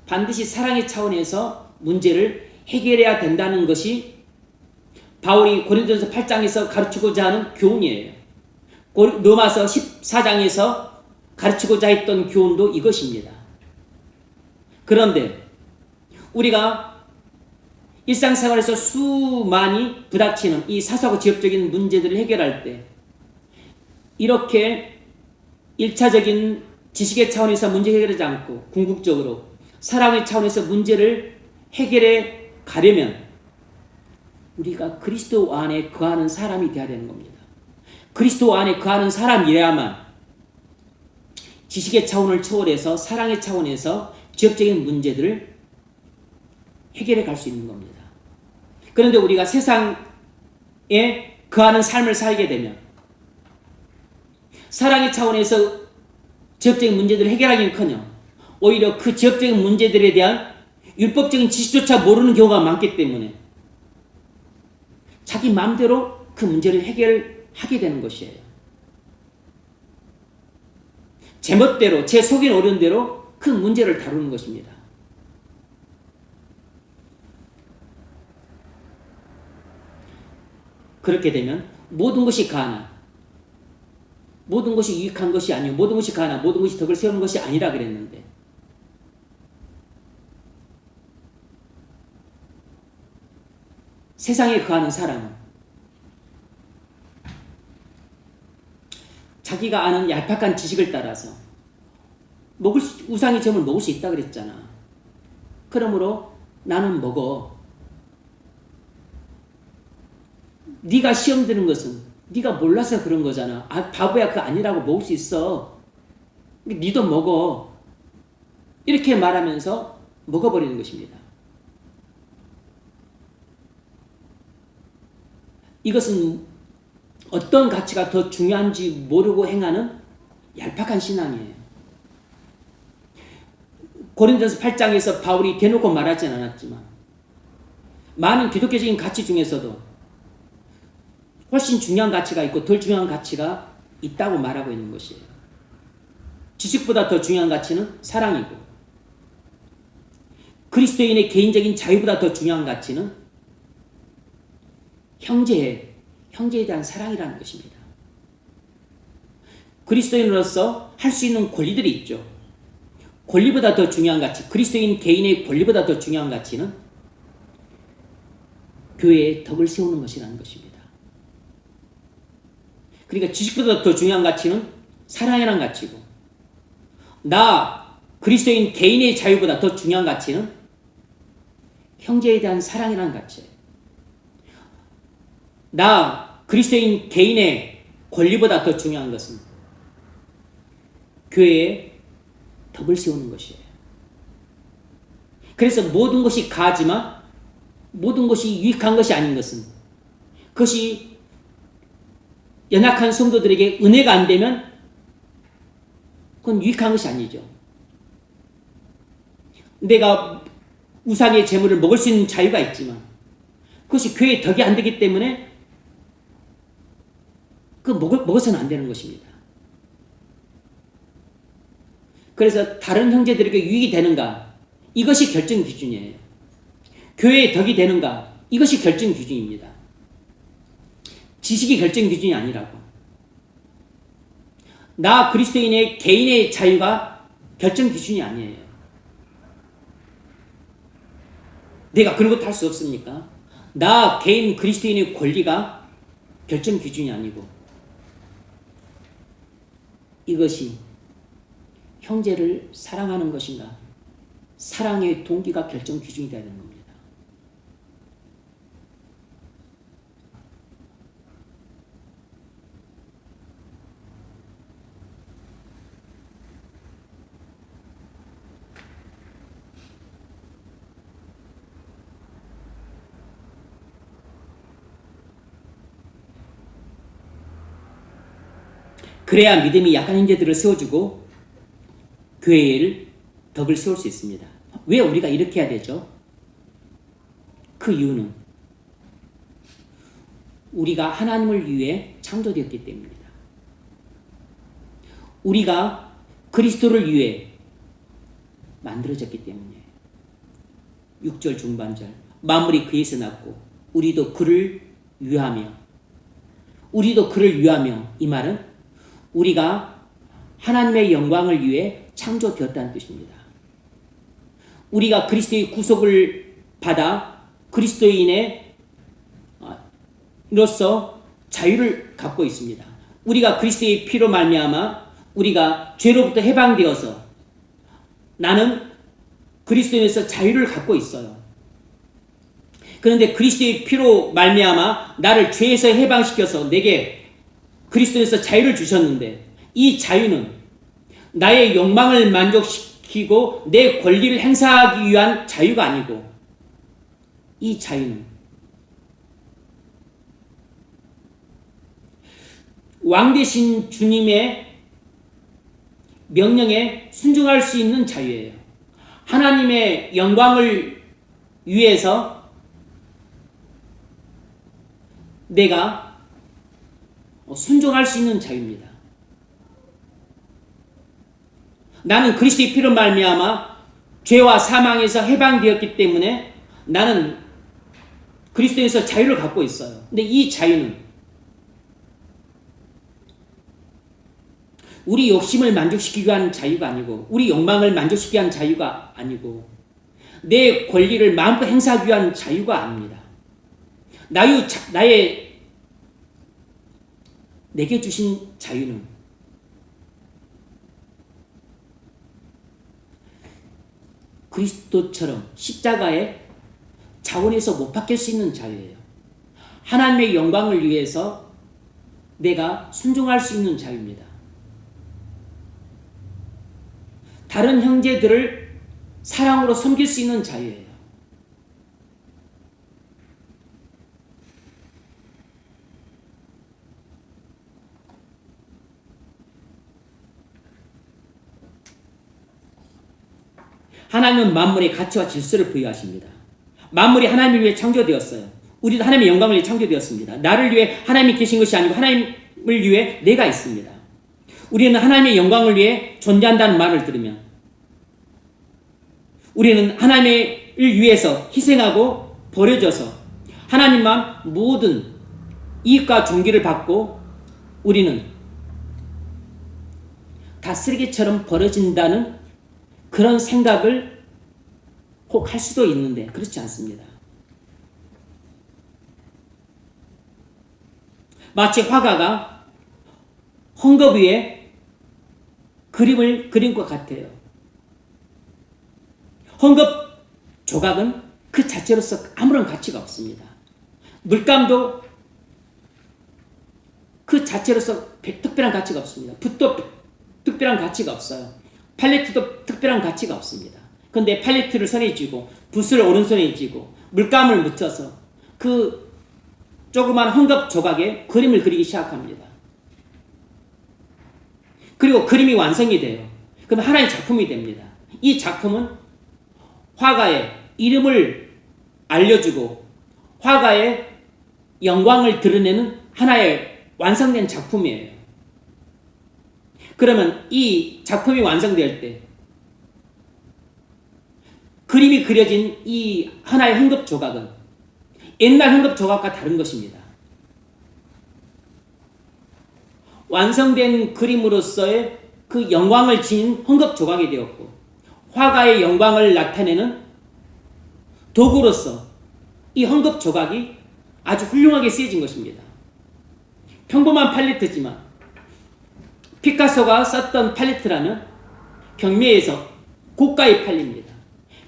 반드시 사랑의 차원에서 문제를 해결해야 된다는 것이 바울이 고린도전서 8장에서 가르치고자 하는 교훈이에요. 로마서 14장에서 가르치고자 했던 교훈도 이것입니다. 그런데 우리가 일상생활에서 수많이 부닥치는 이 사소하고 지역적인 문제들을 해결할 때 이렇게 1차적인 지식의 차원에서 문제 해결하지 않고 궁극적으로 사랑의 차원에서 문제를 해결해 가려면 우리가 그리스도 안에 거하는 사람이 되어야 되는 겁니다. 그리스도 안에 거하는 사람이래야만 지식의 차원을 초월해서 사랑의 차원에서 지역적인 문제들을 해결해 갈 수 있는 겁니다. 그런데 우리가 세상에 거하는 삶을 살게 되면 사랑의 차원에서 지역적인 문제들을 해결하기는커녕 오히려 그 지역적인 문제들에 대한 율법적인 지식조차 모르는 경우가 많기 때문에 자기 마음대로 그 문제를 해결하게 되는 것이에요. 제 멋대로, 제 속에 오른 대로 큰 문제를 다루는 것입니다. 그렇게 되면 모든 것이 가하나, 모든 것이 유익한 것이 아니요 모든 것이 가하나 모든 것이 덕을 세우는 것이 아니라 그랬는데, 세상에 거하는 사람은 자기가 아는 얄팍한 지식을 따라서 우상의 점을 먹을 수 있다 그랬잖아. 그러므로 나는 먹어. 네가 시험 드는 것은 네가 몰라서 그런 거잖아. 아, 바보야, 그거 아니라고. 먹을 수 있어. 니도 먹어. 이렇게 말하면서 먹어버리는 것입니다. 이것은 어떤 가치가 더 중요한지 모르고 행하는 얄팍한 신앙이에요. 고린도서 8장에서 바울이 대놓고 말하진 않았지만 많은 기독교적인 가치 중에서도 훨씬 중요한 가치가 있고 덜 중요한 가치가 있다고 말하고 있는 것이에요. 지식보다 더 중요한 가치는 사랑이고, 그리스도인의 개인적인 자유보다 더 중요한 가치는 형제에 대한 사랑이라는 것입니다. 그리스도인으로서 할 수 있는 권리들이 있죠. 권리보다 더 중요한 가치, 그리스도인 개인의 권리보다 더 중요한 가치는 교회의 덕을 세우는 것이라는 것입니다. 그러니까 지식보다 더 중요한 가치는 사랑이라는 가치고, 나 그리스도인 개인의 자유보다 더 중요한 가치는 형제에 대한 사랑이라는 가치예요. 나 그리스도인 개인의 권리보다 더 중요한 것은 교회의 덕을 세우는 것이에요. 그래서 모든 것이 가하지만 모든 것이 유익한 것이 아닌 것은, 그것이 연약한 성도들에게 은혜가 안 되면 그건 유익한 것이 아니죠. 내가 우상의 재물을 먹을 수 있는 자유가 있지만 그것이 교회의 덕이 안 되기 때문에 먹어서는 안 되는 것입니다. 그래서 다른 형제들에게 유익이 되는가, 이것이 결정 기준이에요. 교회의 덕이 되는가, 이것이 결정 기준입니다. 지식이 결정 기준이 아니라고. 나 그리스도인의 개인의 자유가 결정 기준이 아니에요. 내가 그런 것도 할 수 없습니까? 나 개인 그리스도인의 권리가 결정 기준이 아니고, 이것이 형제를 사랑하는 것인가, 사랑의 동기가 결정 기준이 되는 겁니다. 그래야 믿음이 약한 형제들을 세워주고 교회를 덕을 세울 수 있습니다. 왜 우리가 이렇게 해야 되죠? 그 이유는 우리가 하나님을 위해 창조되었기 때문입니다. 우리가 그리스도를 위해 만들어졌기 때문에 6절 중반절 만물이 그에서 났고 우리도 그를 위하며, 우리도 그를 위하며, 이 말은 우리가 하나님의 영광을 위해 창조되었다는 뜻입니다. 우리가 그리스도의 구속을 받아 그리스도인의 로서 자유를 갖고 있습니다. 우리가 그리스도의 피로 말미암아 우리가 죄로부터 해방되어서 나는 그리스도인에서 자유를 갖고 있어요. 그런데 그리스도의 피로 말미암아 나를 죄에서 해방시켜서 내게 그리스도에서 자유를 주셨는데, 이 자유는 나의 욕망을 만족시키고 내 권리를 행사하기 위한 자유가 아니고, 이 자유는 왕 되신 주님의 명령에 순종할 수 있는 자유예요. 하나님의 영광을 위해서 내가 순종할 수 있는 자유입니다. 나는 그리스도의 피로 말미암아 죄와 사망에서 해방되었기 때문에 나는 그리스도에서 자유를 갖고 있어요. 근데 이 자유는 우리 욕심을 만족시키기 위한 자유가 아니고, 우리 욕망을 만족시키기 위한 자유가 아니고, 내 권리를 마음껏 행사하기 위한 자유가 아닙니다. 내게 주신 자유는 그리스도처럼 십자가의 자원에서 못 박힐 수 있는 자유예요. 하나님의 영광을 위해서 내가 순종할 수 있는 자유입니다. 다른 형제들을 사랑으로 섬길 수 있는 자유예요. 하나님은 만물의 가치와 질서를 부여하십니다. 만물이 하나님을 위해 창조되었어요. 우리도 하나님의 영광을 위해 창조되었습니다. 나를 위해 하나님이 계신 것이 아니고 하나님을 위해 내가 있습니다. 우리는 하나님의 영광을 위해 존재한다는 말을 들으면 우리는 하나님을 위해서 희생하고 버려져서 하나님만 모든 이익과 존귀를 받고 우리는 다 쓰레기처럼 버려진다는 그런 생각을 혹 할 수도 있는데 그렇지 않습니다. 마치 화가가 헝겊 위에 그림을 그린 것 같아요. 헝겊 조각은 그 자체로서 아무런 가치가 없습니다. 물감도 그 자체로서 특별한 가치가 없습니다. 붓도 특별한 가치가 없어요. 팔레트도 특별한 가치가 없습니다. 그런데 팔레트를 손에 쥐고 붓을 오른손에 쥐고 물감을 묻혀서 그 조그만 헝겊 조각에 그림을 그리기 시작합니다. 그리고 그림이 완성이 돼요. 그럼 하나의 작품이 됩니다. 이 작품은 화가의 이름을 알려주고 화가의 영광을 드러내는 하나의 완성된 작품이에요. 그러면 이 작품이 완성될 때 그림이 그려진 이 하나의 헝겊 조각은 옛날 헝겊 조각과 다른 것입니다. 완성된 그림으로서의 그 영광을 지닌 헝겊 조각이 되었고 화가의 영광을 나타내는 도구로서 이 헝겊 조각이 아주 훌륭하게 쓰여진 것입니다. 평범한 팔레트지만 피카소가 썼던 팔레트라면 경매에서 고가에 팔립니다.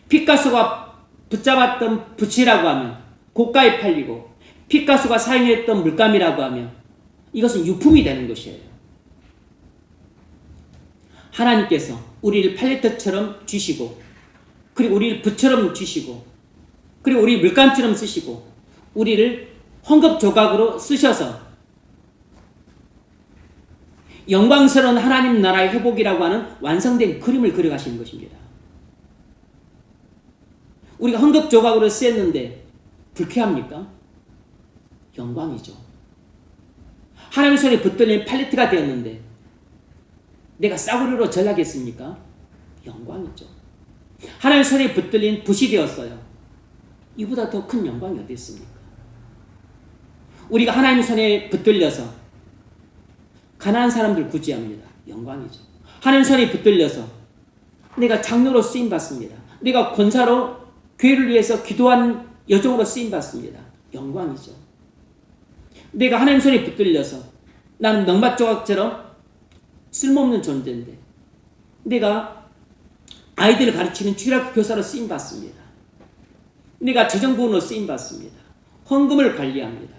피카소가 붙잡았던 붓이라고 하면 고가에 팔리고 피카소가 사용했던 물감이라고 하면 이것은 유품이 되는 것이에요. 하나님께서 우리를 팔레트처럼 주시고 그리고 우리를 붓처럼 주시고 그리고 우리 물감처럼 쓰시고 우리를 헝겊 조각으로 쓰셔서 영광스러운 하나님 나라의 회복이라고 하는 완성된 그림을 그려가시는 것입니다. 우리가 헝겊 조각으로 쓰였는데 불쾌합니까? 영광이죠. 하나님 손에 붙들린 팔레트가 되었는데 내가 싸구려로 전락했습니까? 영광이죠. 하나님 손에 붙들린 붓이 되었어요. 이보다 더 큰 영광이 어디 있습니까? 우리가 하나님 손에 붙들려서 가난한 사람들 구제합니다. 영광이죠. 하나님 손에 붙들려서 내가 장로로 쓰임받습니다. 내가 권사로 교회를 위해서 기도한 여종으로 쓰임받습니다. 영광이죠. 내가 하나님 손에 붙들려서 나는 넝밭조각처럼 쓸모없는 존재인데 내가 아이들을 가르치는 주일학교 교사로 쓰임받습니다. 내가 재정부원으로 쓰임받습니다. 헌금을 관리합니다.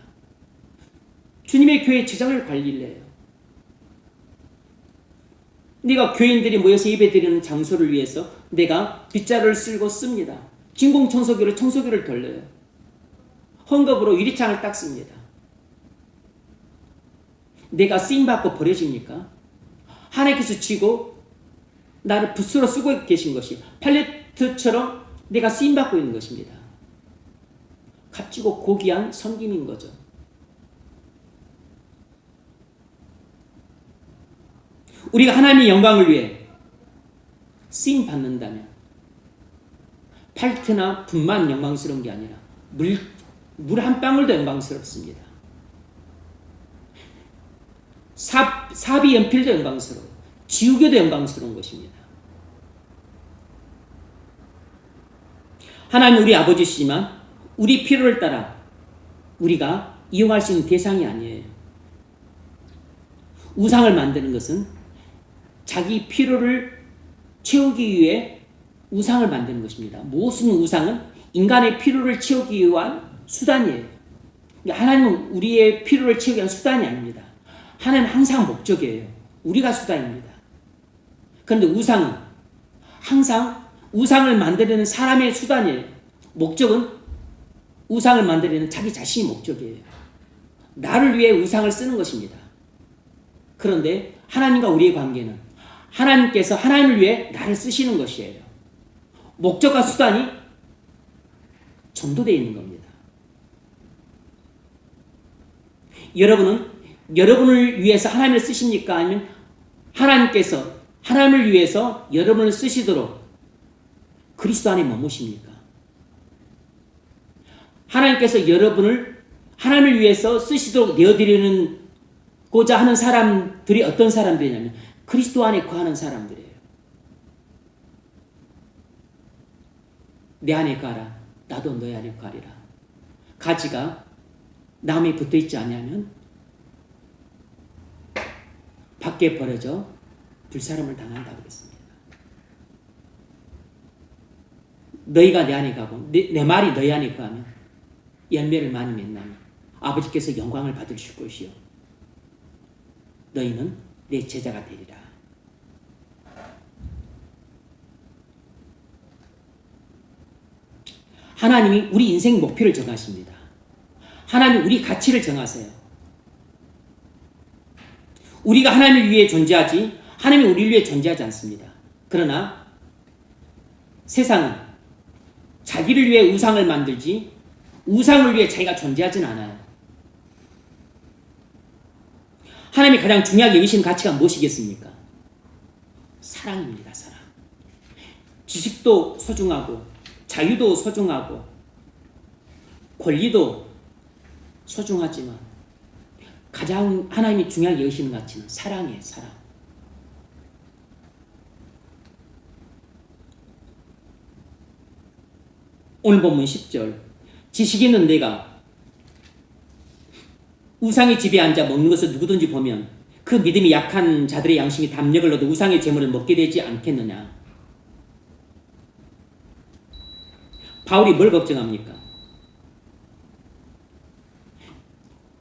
주님의 교회 재정을 관리를 해요. 내가 교인들이 모여서 예배드리는 장소를 위해서 내가 빗자루를 쓸고 씁니다. 진공청소기로 청소기를 돌려요. 헝겊으로 유리창을 닦습니다. 내가 쓰임받고 버려집니까? 하나님께서 쥐고 나를 붓으로 쓰고 계신 것이 팔레트처럼 내가 쓰임받고 있는 것입니다. 값지고 고귀한 섬김인 거죠. 우리가 하나님의 영광을 위해 쓰임 받는다면 팔트나 분만 영광스러운 게 아니라 물 한 방울도 영광스럽습니다. 사비 연필도 영광스러워, 지우개도 영광스러운 것입니다. 하나님 우리 아버지시지만 우리 필요를 따라 우리가 이용할 수 있는 대상이 아니에요. 우상을 만드는 것은 자기 필요를 채우기 위해 우상을 만드는 것입니다. 무엇은 우상은 인간의 필요를 채우기 위한 수단이에요. 하나님은 우리의 필요를 채우기 위한 수단이 아닙니다. 하나님은 항상 목적이에요. 우리가 수단입니다. 그런데 우상은 항상 우상을 만들려는 사람의 수단이에요. 목적은 우상을 만들려는 자기 자신이 목적이에요. 나를 위해 우상을 쓰는 것입니다. 그런데 하나님과 우리의 관계는 하나님께서 하나님을 위해 나를 쓰시는 것이에요. 목적과 수단이 전도되어 있는 겁니다. 여러분은 여러분을 위해서 하나님을 쓰십니까? 아니면 하나님께서 하나님을 위해서 여러분을 쓰시도록 그리스도 안에 머무십니까? 하나님께서 여러분을 하나님을 위해서 쓰시도록 내어드리는 고자 하는 사람들이 어떤 사람들이냐면 그리스도 안에 거하는 사람들이에요. 내 안에 가라, 나도 너희 안에 가리라. 가지가 나무에 붙어있지 않으면 밖에 버려져 불사름을 당한다고 그랬습니다. 너희가 내 안에 가고 내 말이 너희 안에 가면 열매를 많이 맺나니 아버지께서 영광을 받으실 것이요 너희는 내 제자가 되리라. 하나님이 우리 인생 목표를 정하십니다. 하나님이 우리 가치를 정하세요. 우리가 하나님을 위해 존재하지 하나님이 우리를 위해 존재하지 않습니다. 그러나 세상은 자기를 위해 우상을 만들지 우상을 위해 자기가 존재하진 않아요. 하나님이 가장 중요하게 여기시는 가치가 무엇이겠습니까? 사랑입니다. 사랑. 지식도 소중하고 자유도 소중하고 권리도 소중하지만 가장 하나님이 중요하게 여기시는 가치는 사랑이에요. 사랑. 오늘 본문 10절 지식이 있는 내가 우상의 집에 앉아 먹는 것을 누구든지 보면 그 믿음이 약한 자들의 양심이 담력을 얻어 우상의 재물을 먹게 되지 않겠느냐. 바울이 뭘 걱정합니까?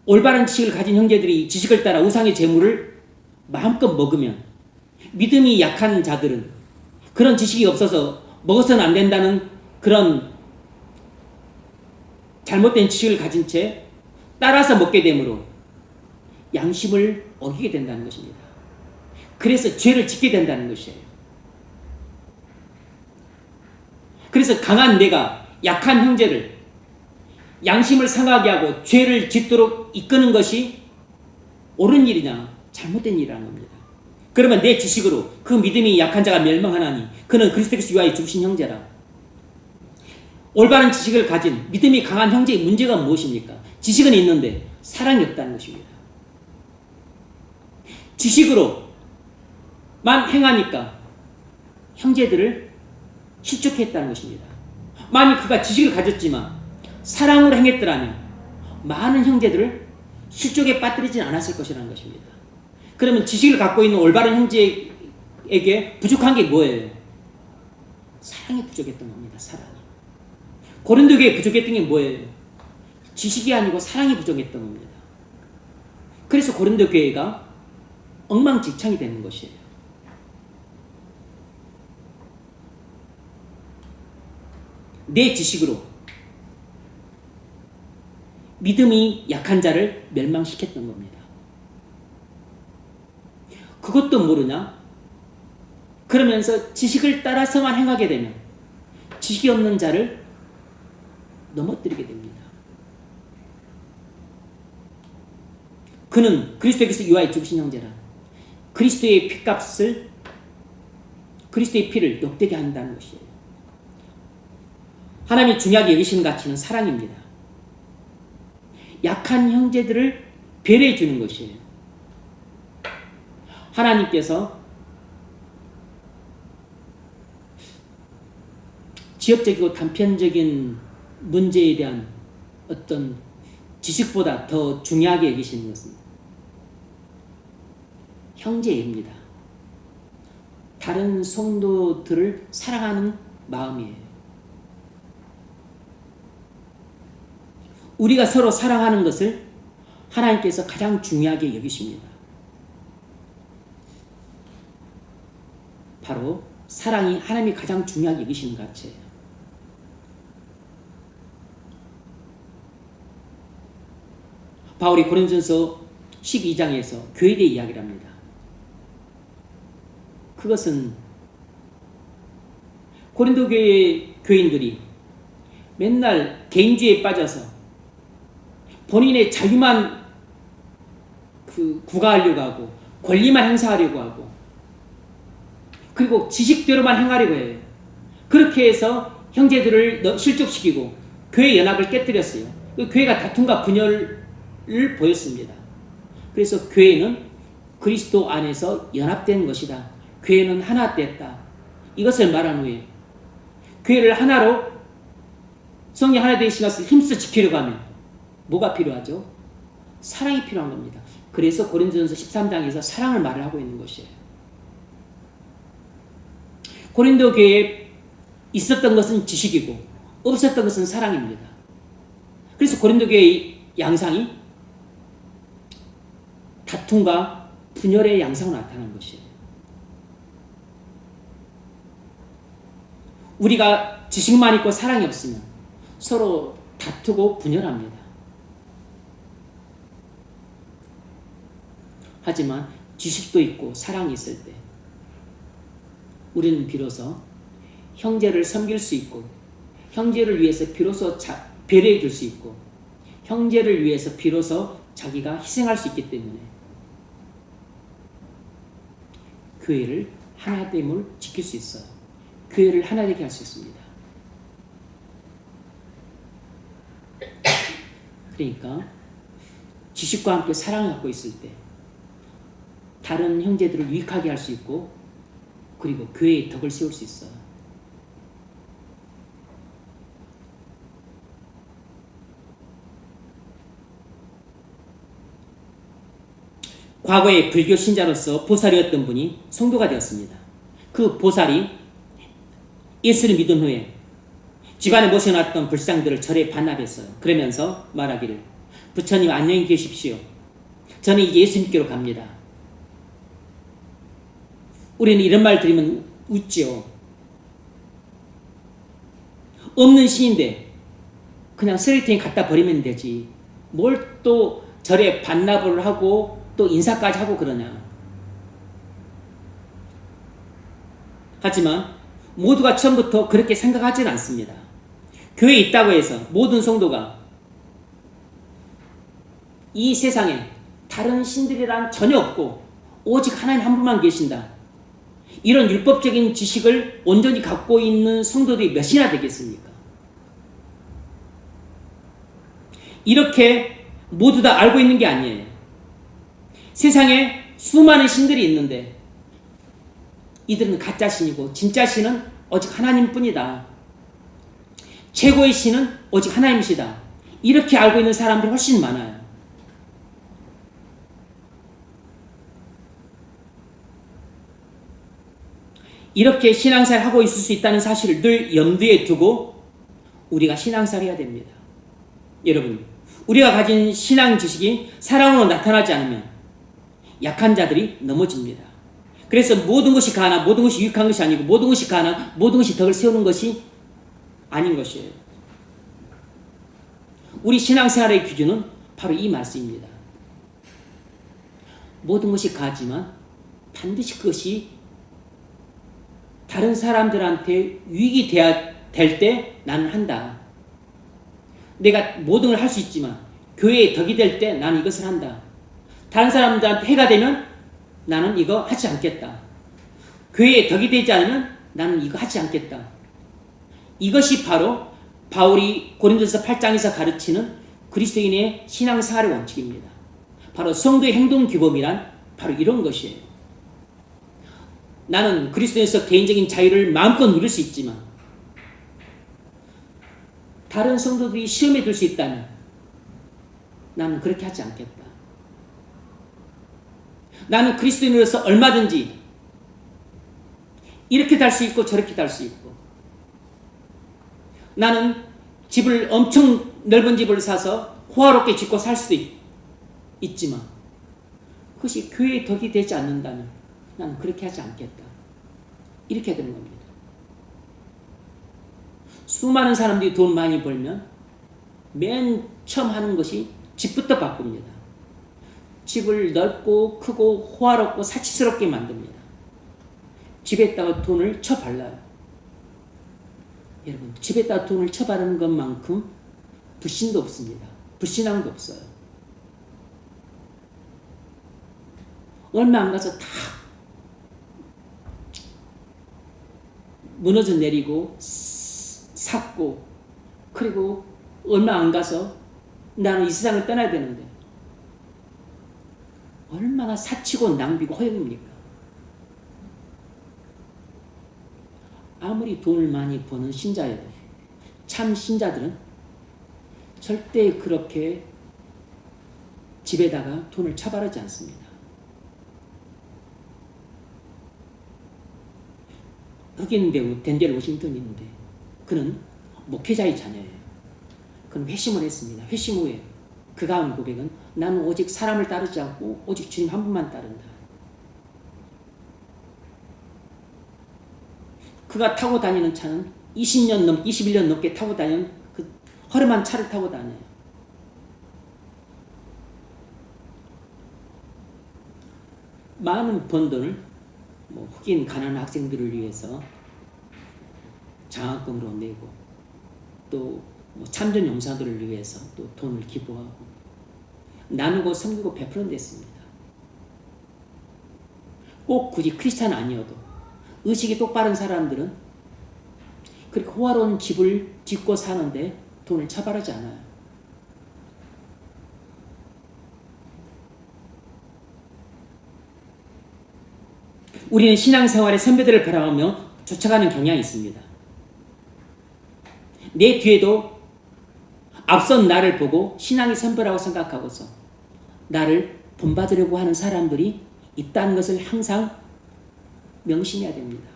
올바른 지식을 가진 형제들이 지식을 따라 우상의 재물을 마음껏 먹으면 믿음이 약한 자들은 그런 지식이 없어서 먹어서는 안 된다는 그런 잘못된 지식을 가진 채 따라서 먹게 되므로 양심을 어기게 된다는 것입니다. 그래서 죄를 짓게 된다는 것이에요. 그래서 강한 내가 약한 형제를 양심을 상하게 하고 죄를 짓도록 이끄는 것이 옳은 일이냐 잘못된 일이라는 겁니다. 그러면 내 지식으로 그 믿음이 약한 자가 멸망하나니 그는 그리스도께서 위하여 죽으신 형제라. 올바른 지식을 가진 믿음이 강한 형제의 문제가 무엇입니까? 지식은 있는데 사랑이 없다는 것입니다. 지식으로만 행하니까 형제들을 실족했다는 것입니다. 만약 그가 지식을 가졌지만 사랑으로 행했더라면 많은 형제들을 실족에 빠뜨리진 않았을 것이라는 것입니다. 그러면 지식을 갖고 있는 올바른 형제에게 부족한 게 뭐예요? 사랑이 부족했던 겁니다. 사랑이. 고린도 교회에 부족했던 게 뭐예요? 지식이 아니고 사랑이 부족했던 겁니다. 그래서 고린도 교회가 엉망진창이 되는 것이에요. 내 지식으로 믿음이 약한 자를 멸망시켰던 겁니다. 그것도 모르냐? 그러면서 지식을 따라서만 행하게 되면 지식이 없는 자를 넘어뜨리게 됩니다. 그는 그리스도께서 위하여 죽으신 형제라. 그리스도의 핏값을 그리스도의 피를 욕되게 한다는 것이에요. 하나님이 중요하게 여기시는 가치는 사랑입니다. 약한 형제들을 배려해 주는 것이에요. 하나님께서 지엽적이고 단편적인 문제에 대한 어떤 지식보다 더 중요하게 여기시는 것은 형제입니다. 다른 성도들을 사랑하는 마음이에요. 우리가 서로 사랑하는 것을 하나님께서 가장 중요하게 여기십니다. 바로 사랑이 하나님이 가장 중요하게 여기시는 가치예요. 바울이 고린도전서 12장에서 교회에 대해 이야기를 합니다. 그것은 고린도 교회의 교인들이 맨날 개인주의에 빠져서 본인의 자유만 구가하려고 하고 권리만 행사하려고 하고 그리고 지식대로만 행하려고 해요. 그렇게 해서 형제들을 실족시키고 교회 연합을 깨뜨렸어요. 그 교회가 다툼과 분열을 보였습니다. 그래서 교회는 그리스도 안에서 연합된 것이다. 교회는 하나 됐다. 이것을 말한 후에 교회를 하나로 성령 하나 되신 것을 힘써 지키려고 하면 뭐가 필요하죠? 사랑이 필요한 겁니다. 그래서 고린도전서 13장에서 사랑을 말을 하고 있는 것이에요. 고린도 교회에 있었던 것은 지식이고 없었던 것은 사랑입니다. 그래서 고린도 교회의 양상이 다툼과 분열의 양상으로 나타난 것이에요. 우리가 지식만 있고 사랑이 없으면 서로 다투고 분열합니다. 하지만 지식도 있고 사랑이 있을 때 우리는 비로소 형제를 섬길 수 있고 형제를 위해서 비로소 배려해 줄 수 있고 형제를 위해서 비로소 자기가 희생할 수 있기 때문에 교회를 하나됨을 지킬 수 있어요. 교회를 하나 되게 할 수 있습니다. 그러니까 지식과 함께 사랑을 갖고 있을 때 다른 형제들을 유익하게 할 수 있고 그리고 교회의 덕을 세울 수 있어요. 과거에 불교 신자로서 보살이었던 분이 성도가 되었습니다. 그 보살이 예수를 믿은 후에 집안에 모셔놨던 불상들을 절에 반납했어요. 그러면서 말하기를 부처님 안녕히 계십시오. 저는 이제 예수 믿기로 갑니다. 우리는 이런 말 들으면 웃지요. 없는 신인데 그냥 쓰레기통에 갖다 버리면 되지. 뭘 또 절에 반납을 하고 또 인사까지 하고 그러냐. 하지만 모두가 처음부터 그렇게 생각하지는 않습니다. 교회에 있다고 해서 모든 성도가 이 세상에 다른 신들이란 전혀 없고 오직 하나님 한 분만 계신다. 이런 율법적인 지식을 온전히 갖고 있는 성도들이 몇이나 되겠습니까? 이렇게 모두 다 알고 있는 게 아니에요. 세상에 수많은 신들이 있는데 이들은 가짜 신이고 진짜 신은 오직 하나님뿐이다. 최고의 신은 오직 하나님이시다. 이렇게 알고 있는 사람들이 훨씬 많아요. 이렇게 신앙생활을 하고 있을 수 있다는 사실을 늘 염두에 두고 우리가 신앙생활을 해야 됩니다. 여러분, 우리가 가진 신앙 지식이 사랑으로 나타나지 않으면 약한 자들이 넘어집니다. 그래서 모든 것이 가나 모든 것이 유익한 것이 아니고 모든 것이 가나 모든 것이 덕을 세우는 것이 아닌 것이에요. 우리 신앙생활의 기준은 바로 이 말씀입니다. 모든 것이 가지만 반드시 그것이 다른 사람들한테 유익이 될 때 나는 한다. 내가 모든 걸 할 수 있지만 교회에 덕이 될 때 나는 이것을 한다. 다른 사람들한테 해가 되면 나는 이거 하지 않겠다. 교회의 덕이 되지 않으면 나는 이거 하지 않겠다. 이것이 바로 바울이 고린도서 8장에서 가르치는 그리스도인의 신앙생활의 원칙입니다. 바로 성도의 행동 규범이란 바로 이런 것이에요. 나는 그리스도에서 개인적인 자유를 마음껏 누릴 수 있지만 다른 성도들이 시험에 들 수 있다면 나는 그렇게 하지 않겠다. 나는 그리스도인으로서 얼마든지 이렇게 달 수 있고 저렇게 달 수 있고, 나는 집을 엄청 넓은 집을 사서 호화롭게 짓고 살 수도 있지만 그것이 교회의 덕이 되지 않는다면 나는 그렇게 하지 않겠다. 이렇게 되는 겁니다. 수많은 사람들이 돈 많이 벌면 맨 처음 하는 것이 집부터 바꿉니다. 집을 넓고 크고 호화롭고 사치스럽게 만듭니다. 집에다가 돈을 쳐발라요. 여러분, 집에다가 돈을 쳐바르는 것만큼 불신도 없습니다. 불신앙도 없어요. 얼마 안 가서 다 무너져 내리고 샀고, 그리고 얼마 안 가서 나는 이 세상을 떠나야 되는데 얼마나 사치고 낭비고 허영입니까? 아무리 돈을 많이 버는 신자여도 참 신자들은 절대 그렇게 집에다가 돈을 처바르지 않습니다. 흑인 배우 덴젤 워싱턴이 있는데 그는 목회자의 자녀예요. 그는 회심을 했습니다. 회심 후에 그가 한 고백은 나는 오직 사람을 따르지 않고 오직 주님 한 분만 따른다. 그가 타고 다니는 차는 21년 넘게 타고 다니는 그 허름한 차를 타고 다녀요. 많은 번 돈을 흑인 가난한 학생들을 위해서 장학금으로 내고 또 참전 용사들을 위해서 또 돈을 기부하고 나누고 섬기고 베푸는 데 있습니다. 꼭 굳이 크리스찬 아니어도 의식이 똑바른 사람들은 그렇게 호화로운 집을 짓고 사는데 돈을 처바르지 않아요. 우리는 신앙생활의 선배들을 바라보며 쫓아가는 경향이 있습니다. 내 뒤에도 앞선 나를 보고 신앙의 선배라고 생각하고서 나를 본받으려고 하는 사람들이 있다는 것을 항상 명심해야 됩니다.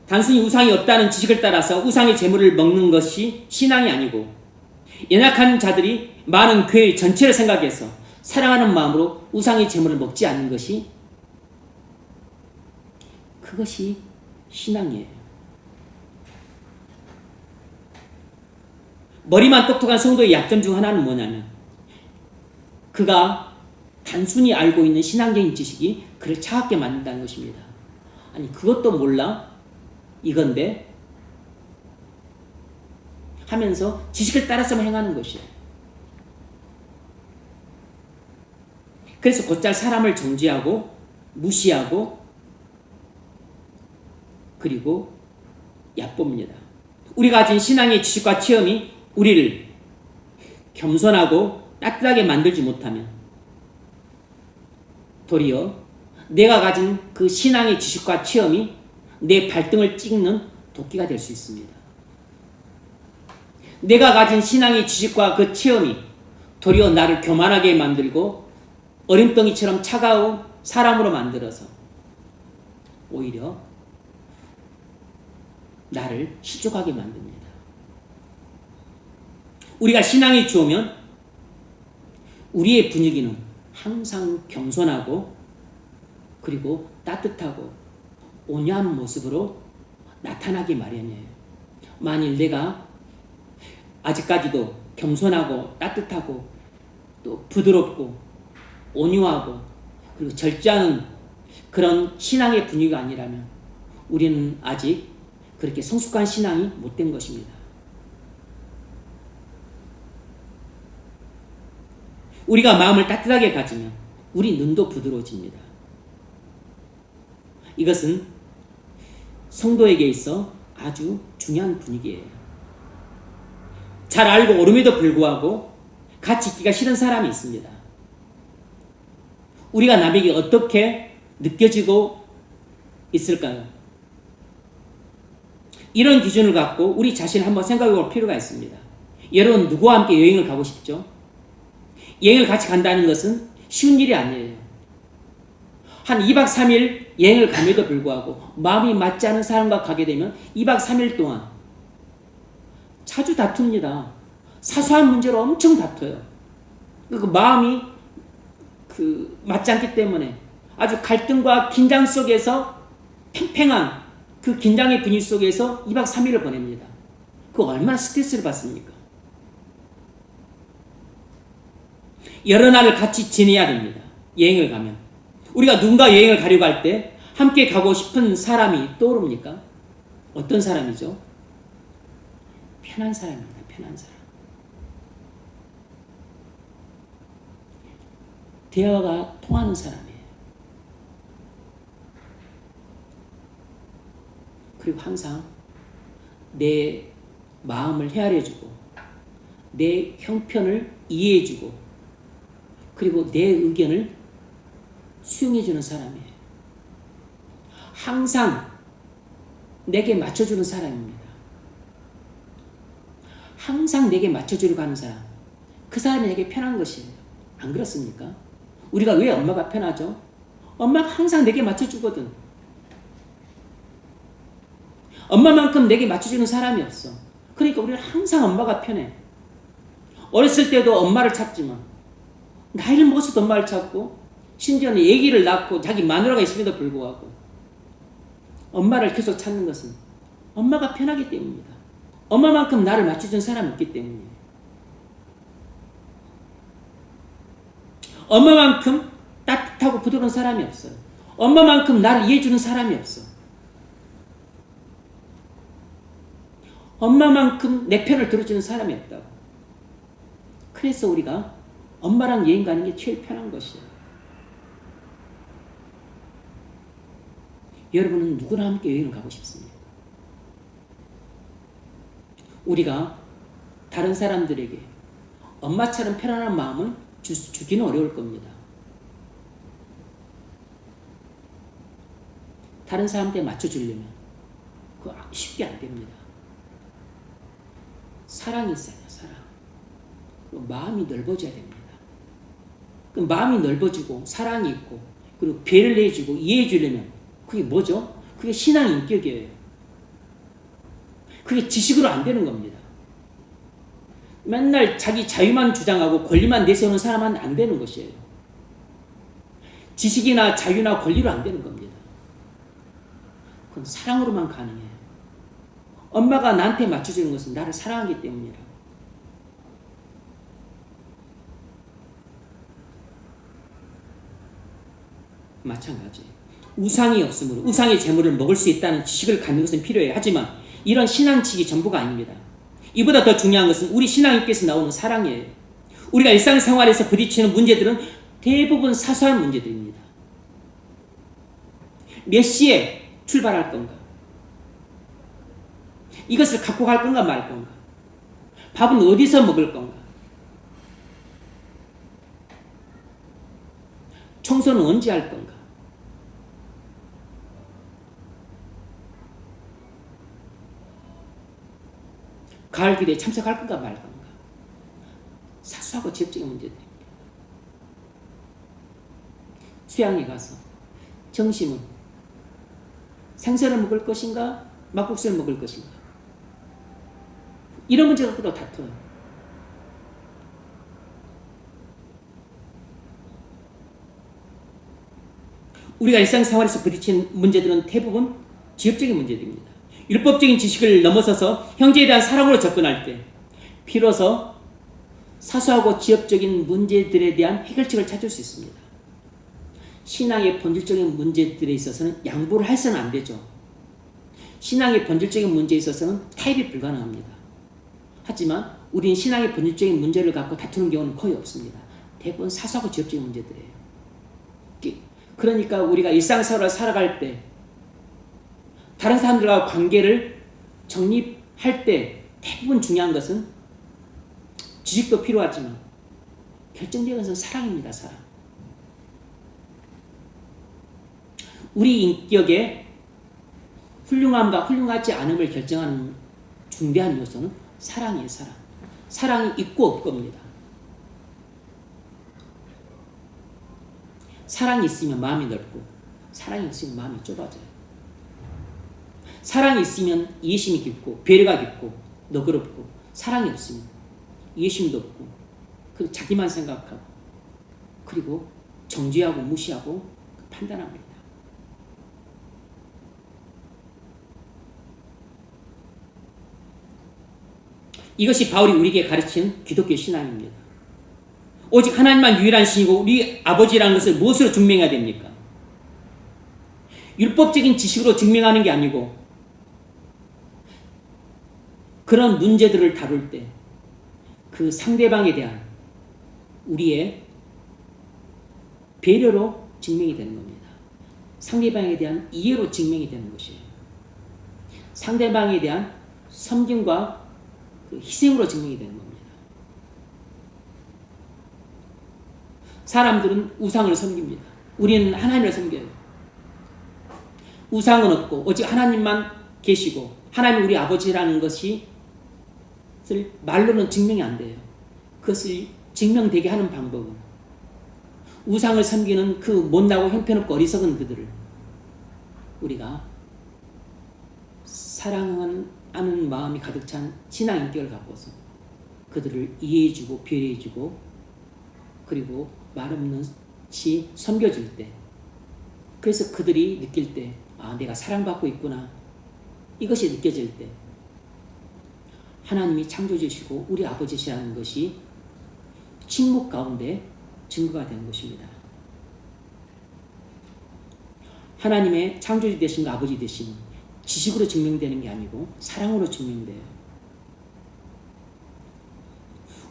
단순히 우상이 없다는 지식을 따라서 우상의 재물을 먹는 것이 신앙이 아니고 연약한 자들이 많은 교회 전체를 생각해서 사랑하는 마음으로 우상의 재물을 먹지 않는 것이 그것이 신앙이에요. 머리만 똑똑한 성도의 약점 중 하나는 뭐냐면 그가 단순히 알고 있는 신앙적인 지식이 그를 차갑게 만든다는 것입니다. 아니 그것도 몰라? 이건데? 하면서 지식을 따라서만 행하는 것이에요. 그래서 곧잘 사람을 정죄하고 무시하고 그리고 얕봅니다. 우리가 가진 신앙의 지식과 체험이 우리를 겸손하고 따뜻하게 만들지 못하면 도리어 내가 가진 그 신앙의 지식과 체험이 내 발등을 찍는 도끼가 될 수 있습니다. 내가 가진 신앙의 지식과 그 체험이 도리어 나를 교만하게 만들고 어림덩이처럼 차가운 사람으로 만들어서 오히려 나를 실족하게 만듭니다. 우리가 신앙이 좋으면 우리의 분위기는 항상 겸손하고 그리고 따뜻하고 온유한 모습으로 나타나기 마련이에요. 만일 내가 아직까지도 겸손하고 따뜻하고 또 부드럽고 온유하고 그리고 절제하는 그런 신앙의 분위기가 아니라면 우리는 아직 그렇게 성숙한 신앙이 못된 것입니다. 우리가 마음을 따뜻하게 가지면 우리 눈도 부드러워집니다. 이것은 성도에게 있어 아주 중요한 분위기예요. 잘 알고 오름에도 불구하고 같이 있기가 싫은 사람이 있습니다. 우리가 남에게 어떻게 느껴지고 있을까요? 이런 기준을 갖고 우리 자신을 한번 생각해 볼 필요가 있습니다. 여러분, 누구와 함께 여행을 가고 싶죠? 여행을 같이 간다는 것은 쉬운 일이 아니에요. 한 2박 3일 여행을 감에도 불구하고 마음이 맞지 않은 사람과 가게 되면 2박 3일 동안 자주 다툽니다. 사소한 문제로 엄청 다퉈요. 그 마음이 맞지 않기 때문에 아주 갈등과 긴장 속에서 팽팽한 그 긴장의 분위기 속에서 2박 3일을 보냅니다. 그 얼마나 스트레스를 받습니까? 여러 날을 같이 지내야 됩니다. 여행을 가면. 우리가 누군가 여행을 가려고 할 때 함께 가고 싶은 사람이 떠오릅니까? 어떤 사람이죠? 편한 사람입니다. 편한 사람. 대화가 통하는 사람이에요. 그리고 항상 내 마음을 헤아려주고 내 형편을 이해해주고 그리고 내 의견을 수용해주는 사람이에요. 항상 내게 맞춰주는 사람입니다. 항상 내게 맞춰주려고 하는 사람. 그 사람이 내게 편한 것이에요. 안 그렇습니까? 우리가 왜 엄마가 편하죠? 엄마가 항상 내게 맞춰주거든. 엄마만큼 내게 맞춰주는 사람이 없어. 그러니까 우리는 항상 엄마가 편해. 어렸을 때도 엄마를 찾지만 나이를 먹어서도 엄마를 찾고 심지어는 아기를 낳고 자기 마누라가 있음에도 불구하고 엄마를 계속 찾는 것은 엄마가 편하기 때문입니다. 엄마만큼 나를 맞춰준 사람이 없기 때문이에요. 엄마만큼 따뜻하고 부드러운 사람이 없어요. 엄마만큼 나를 이해해주는 사람이 없어. 엄마만큼 내 편을 들어주는 사람이 없다고. 그래서 우리가 엄마랑 여행 가는 게 제일 편한 것이에요. 여러분은 누구랑 함께 여행을 가고 싶습니까? 우리가 다른 사람들에게 엄마처럼 편안한 마음을 주기는 어려울 겁니다. 다른 사람한테 맞춰주려면 그거 쉽게 안 됩니다. 사랑이 있어야 돼요. 사랑. 그리고 마음이 넓어져야 됩니다. 그 마음이 넓어지고 사랑이 있고 그리고 배를 내주고 이해해 주려면 그게 뭐죠? 그게 신앙 인격이에요. 그게 지식으로 안 되는 겁니다. 맨날 자기 자유만 주장하고 권리만 내세우는 사람은 안 되는 것이에요. 지식이나 자유나 권리로 안 되는 겁니다. 그건 사랑으로만 가능해요. 엄마가 나한테 맞춰주는 것은 나를 사랑하기 때문이라. 마찬가지. 우상이 없으므로 우상의 재물을 먹을 수 있다는 지식을 갖는 것은 필요해요. 하지만 이런 신앙지식이 전부가 아닙니다. 이보다 더 중요한 것은 우리 신앙인께서 나오는 사랑이에요. 우리가 일상생활에서 부딪히는 문제들은 대부분 사소한 문제들입니다. 몇 시에 출발할 건가? 이것을 갖고 갈 건가 말 건가? 밥은 어디서 먹을 건가? 청소는 언제 할 건가? 가을 기대에 참석할 건가 말 건가? 사소하고 지엽적인 문제들입니다. 수양에 가서 점심은 생선을 먹을 것인가 막국수를 먹을 것인가? 이런 문제 갖고도 다퉈요. 우리가 일상생활에서 부딪히는 문제들은 대부분 지엽적인 문제들입니다. 율법적인 지식을 넘어서서 형제에 대한 사랑으로 접근할 때 비로소 사소하고 지엽적인 문제들에 대한 해결책을 찾을 수 있습니다. 신앙의 본질적인 문제들에 있어서는 양보를 해서는 안 되죠. 신앙의 본질적인 문제에 있어서는 타협이 불가능합니다. 하지만 우리는 신앙의 본질적인 문제를 갖고 다투는 경우는 거의 없습니다. 대부분 사소하고 지엽적인 문제들이에요. 그러니까 우리가 일상생활을 살아갈 때 다른 사람들과 관계를 정립할 때 대부분 중요한 것은 지식도 필요하지만 결정적인 것은 사랑입니다. 사랑. 우리 인격의 훌륭함과 훌륭하지 않음을 결정하는 중대한 요소는 사랑이에요. 사랑. 사랑이 있고 없고입니다. 사랑이 있으면 마음이 넓고 사랑이 있으면 마음이 좁아져요. 사랑이 있으면 이해심이 깊고 배려가 깊고 너그럽고, 사랑이 없으면 이해심도 없고 그 자기만 생각하고 그리고 정죄하고 무시하고 판단합니다. 이것이 바울이 우리에게 가르친 기독교 신앙입니다. 오직 하나님만 유일한 신이고 우리 아버지라는 것을 무엇으로 증명해야 됩니까? 율법적인 지식으로 증명하는 게 아니고 그런 문제들을 다룰 때 그 상대방에 대한 우리의 배려로 증명이 되는 겁니다. 상대방에 대한 이해로 증명이 되는 것이에요. 상대방에 대한 섬김과 그 희생으로 증명이 되는 겁니다. 사람들은 우상을 섬깁니다. 우리는 하나님을 섬겨요. 우상은 없고 오직 하나님만 계시고 하나님 우리 아버지라는 것이 말로는 증명이 안 돼요. 그것을 증명되게 하는 방법은 우상을 섬기는 그 못나고 형편없고 어리석은 그들을 우리가 사랑하는 마음이 가득 찬 신앙 인격을 갖고서 그들을 이해해주고 배려해주고 그리고 말없는 시 섬겨줄 때, 그래서 그들이 느낄 때 내가 사랑받고 있구나 이것이 느껴질 때 하나님이 창조주시고 우리 아버지시라는 것이 침묵 가운데 증거가 되는 것입니다. 하나님의 창조주 되신 아버지 되심은 지식으로 증명되는 게 아니고 사랑으로 증명돼요.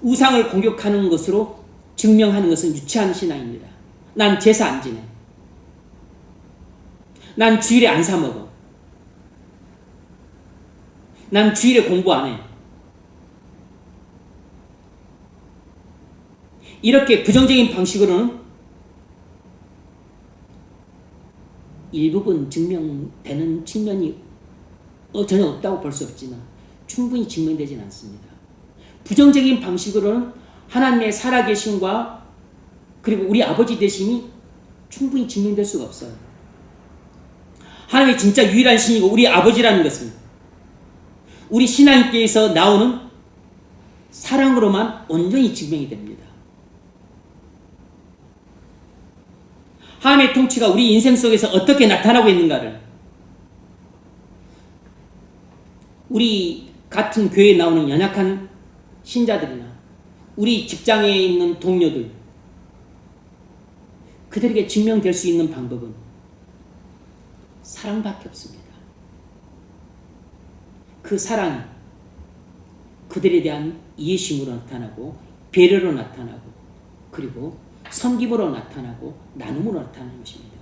우상을 공격하는 것으로 증명하는 것은 유치한 신앙입니다. 난 제사 안 지내. 난 주일에 안 사 먹어. 난 주일에 공부 안 해. 이렇게 부정적인 방식으로는 일부분 증명되는 측면이 전혀 없다고 볼 수 없지만 충분히 증명되지는 않습니다. 부정적인 방식으로는 하나님의 살아계심과 그리고 우리 아버지 되심이 충분히 증명될 수가 없어요. 하나님의 진짜 유일한 신이고 우리 아버지라는 것은 우리 신앙계에서 나오는 사랑으로만 온전히 증명이 됩니다. 하나님의 통치가 우리 인생 속에서 어떻게 나타나고 있는가를 우리 같은 교회에 나오는 연약한 신자들이나 우리 직장에 있는 동료들 그들에게 증명될 수 있는 방법은 사랑밖에 없습니다. 그 사랑이 그들에 대한 이해심으로 나타나고 배려로 나타나고 그리고 섬김으로 나타나고 나눔으로 나타나는 것입니다.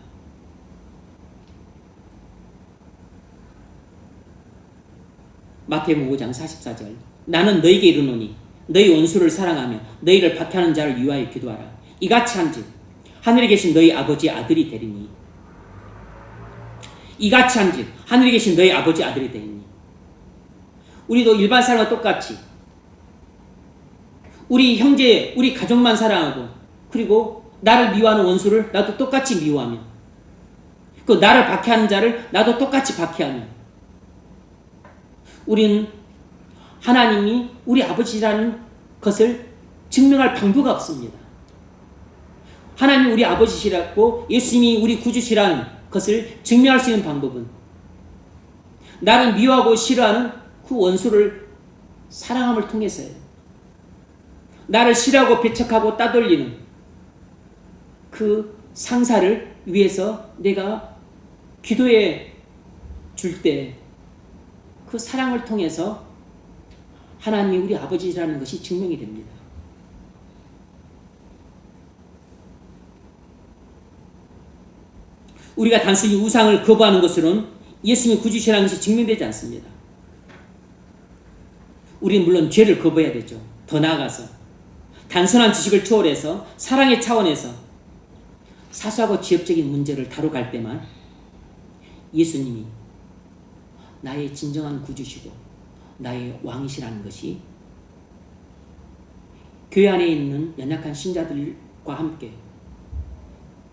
마태복음 5장 44절 나는 너희에게 이르노니 너희 원수를 사랑하며 너희를 박해하는 자를 위하여 기도하라. 이같이 한즉 하늘에 계신 너희 아버지의 아들이 되리니 이같이 한즉 하늘에 계신 너희 아버지 아들이 되리니 우리도 일반 사람과 똑같이 우리 형제, 우리 가족만 사랑하고 그리고 나를 미워하는 원수를 나도 똑같이 미워하며 그 나를 박해하는 자를 나도 똑같이 박해하며 우리는 하나님이 우리 아버지라는 것을 증명할 방도가 없습니다. 하나님이 우리 아버지시라고 예수님이 우리 구주시라는 것을 증명할 수 있는 방법은 나를 미워하고 싫어하는 그 원수를 사랑함을 통해서예요. 나를 싫어하고 배척하고 따돌리는 그 상사를 위해서 내가 기도해 줄 때 그 사랑을 통해서 하나님이 우리 아버지라는 것이 증명이 됩니다. 우리가 단순히 우상을 거부하는 것으로는 예수님이 구주시라는 것이 증명되지 않습니다. 우리는 물론 죄를 거부해야 되죠. 더 나아가서 단순한 지식을 초월해서 사랑의 차원에서 사소하고 지엽적인 문제를 다뤄갈 때만 예수님이 나의 진정한 구주시고 나의 왕이시라는 것이 교회 안에 있는 연약한 신자들과 함께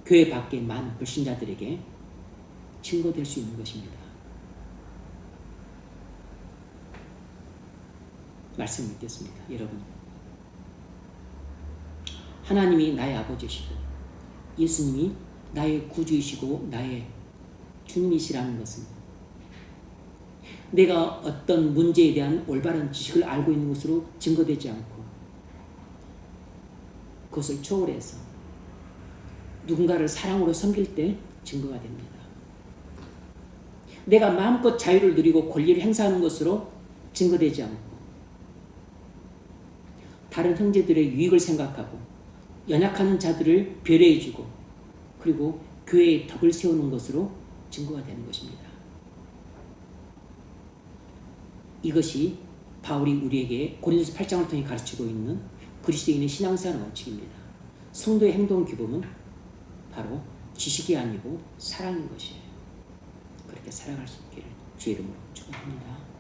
교회 밖의 많은 불신자들에게 증거될 수 있는 것입니다. 말씀 읽겠습니다. 여러분, 하나님이 나의 아버지시고 예수님이 나의 구주이시고 나의 주님이시라는 것은 내가 어떤 문제에 대한 올바른 지식을 알고 있는 것으로 증거되지 않고 그것을 초월해서 누군가를 사랑으로 섬길 때 증거가 됩니다. 내가 마음껏 자유를 누리고 권리를 행사하는 것으로 증거되지 않고 다른 형제들의 유익을 생각하고 연약한 자들을 배려해주고 그리고 교회의 덕을 세우는 것으로 증거가 되는 것입니다. 이것이 바울이 우리에게 고린도서 8장을 통해 가르치고 있는 그리스도인의 신앙생활 원칙입니다. 성도의 행동 규범은 바로 지식이 아니고 사랑인 것이에요. 그렇게 살아갈 수 있기를 주의 이름으로 축원합니다.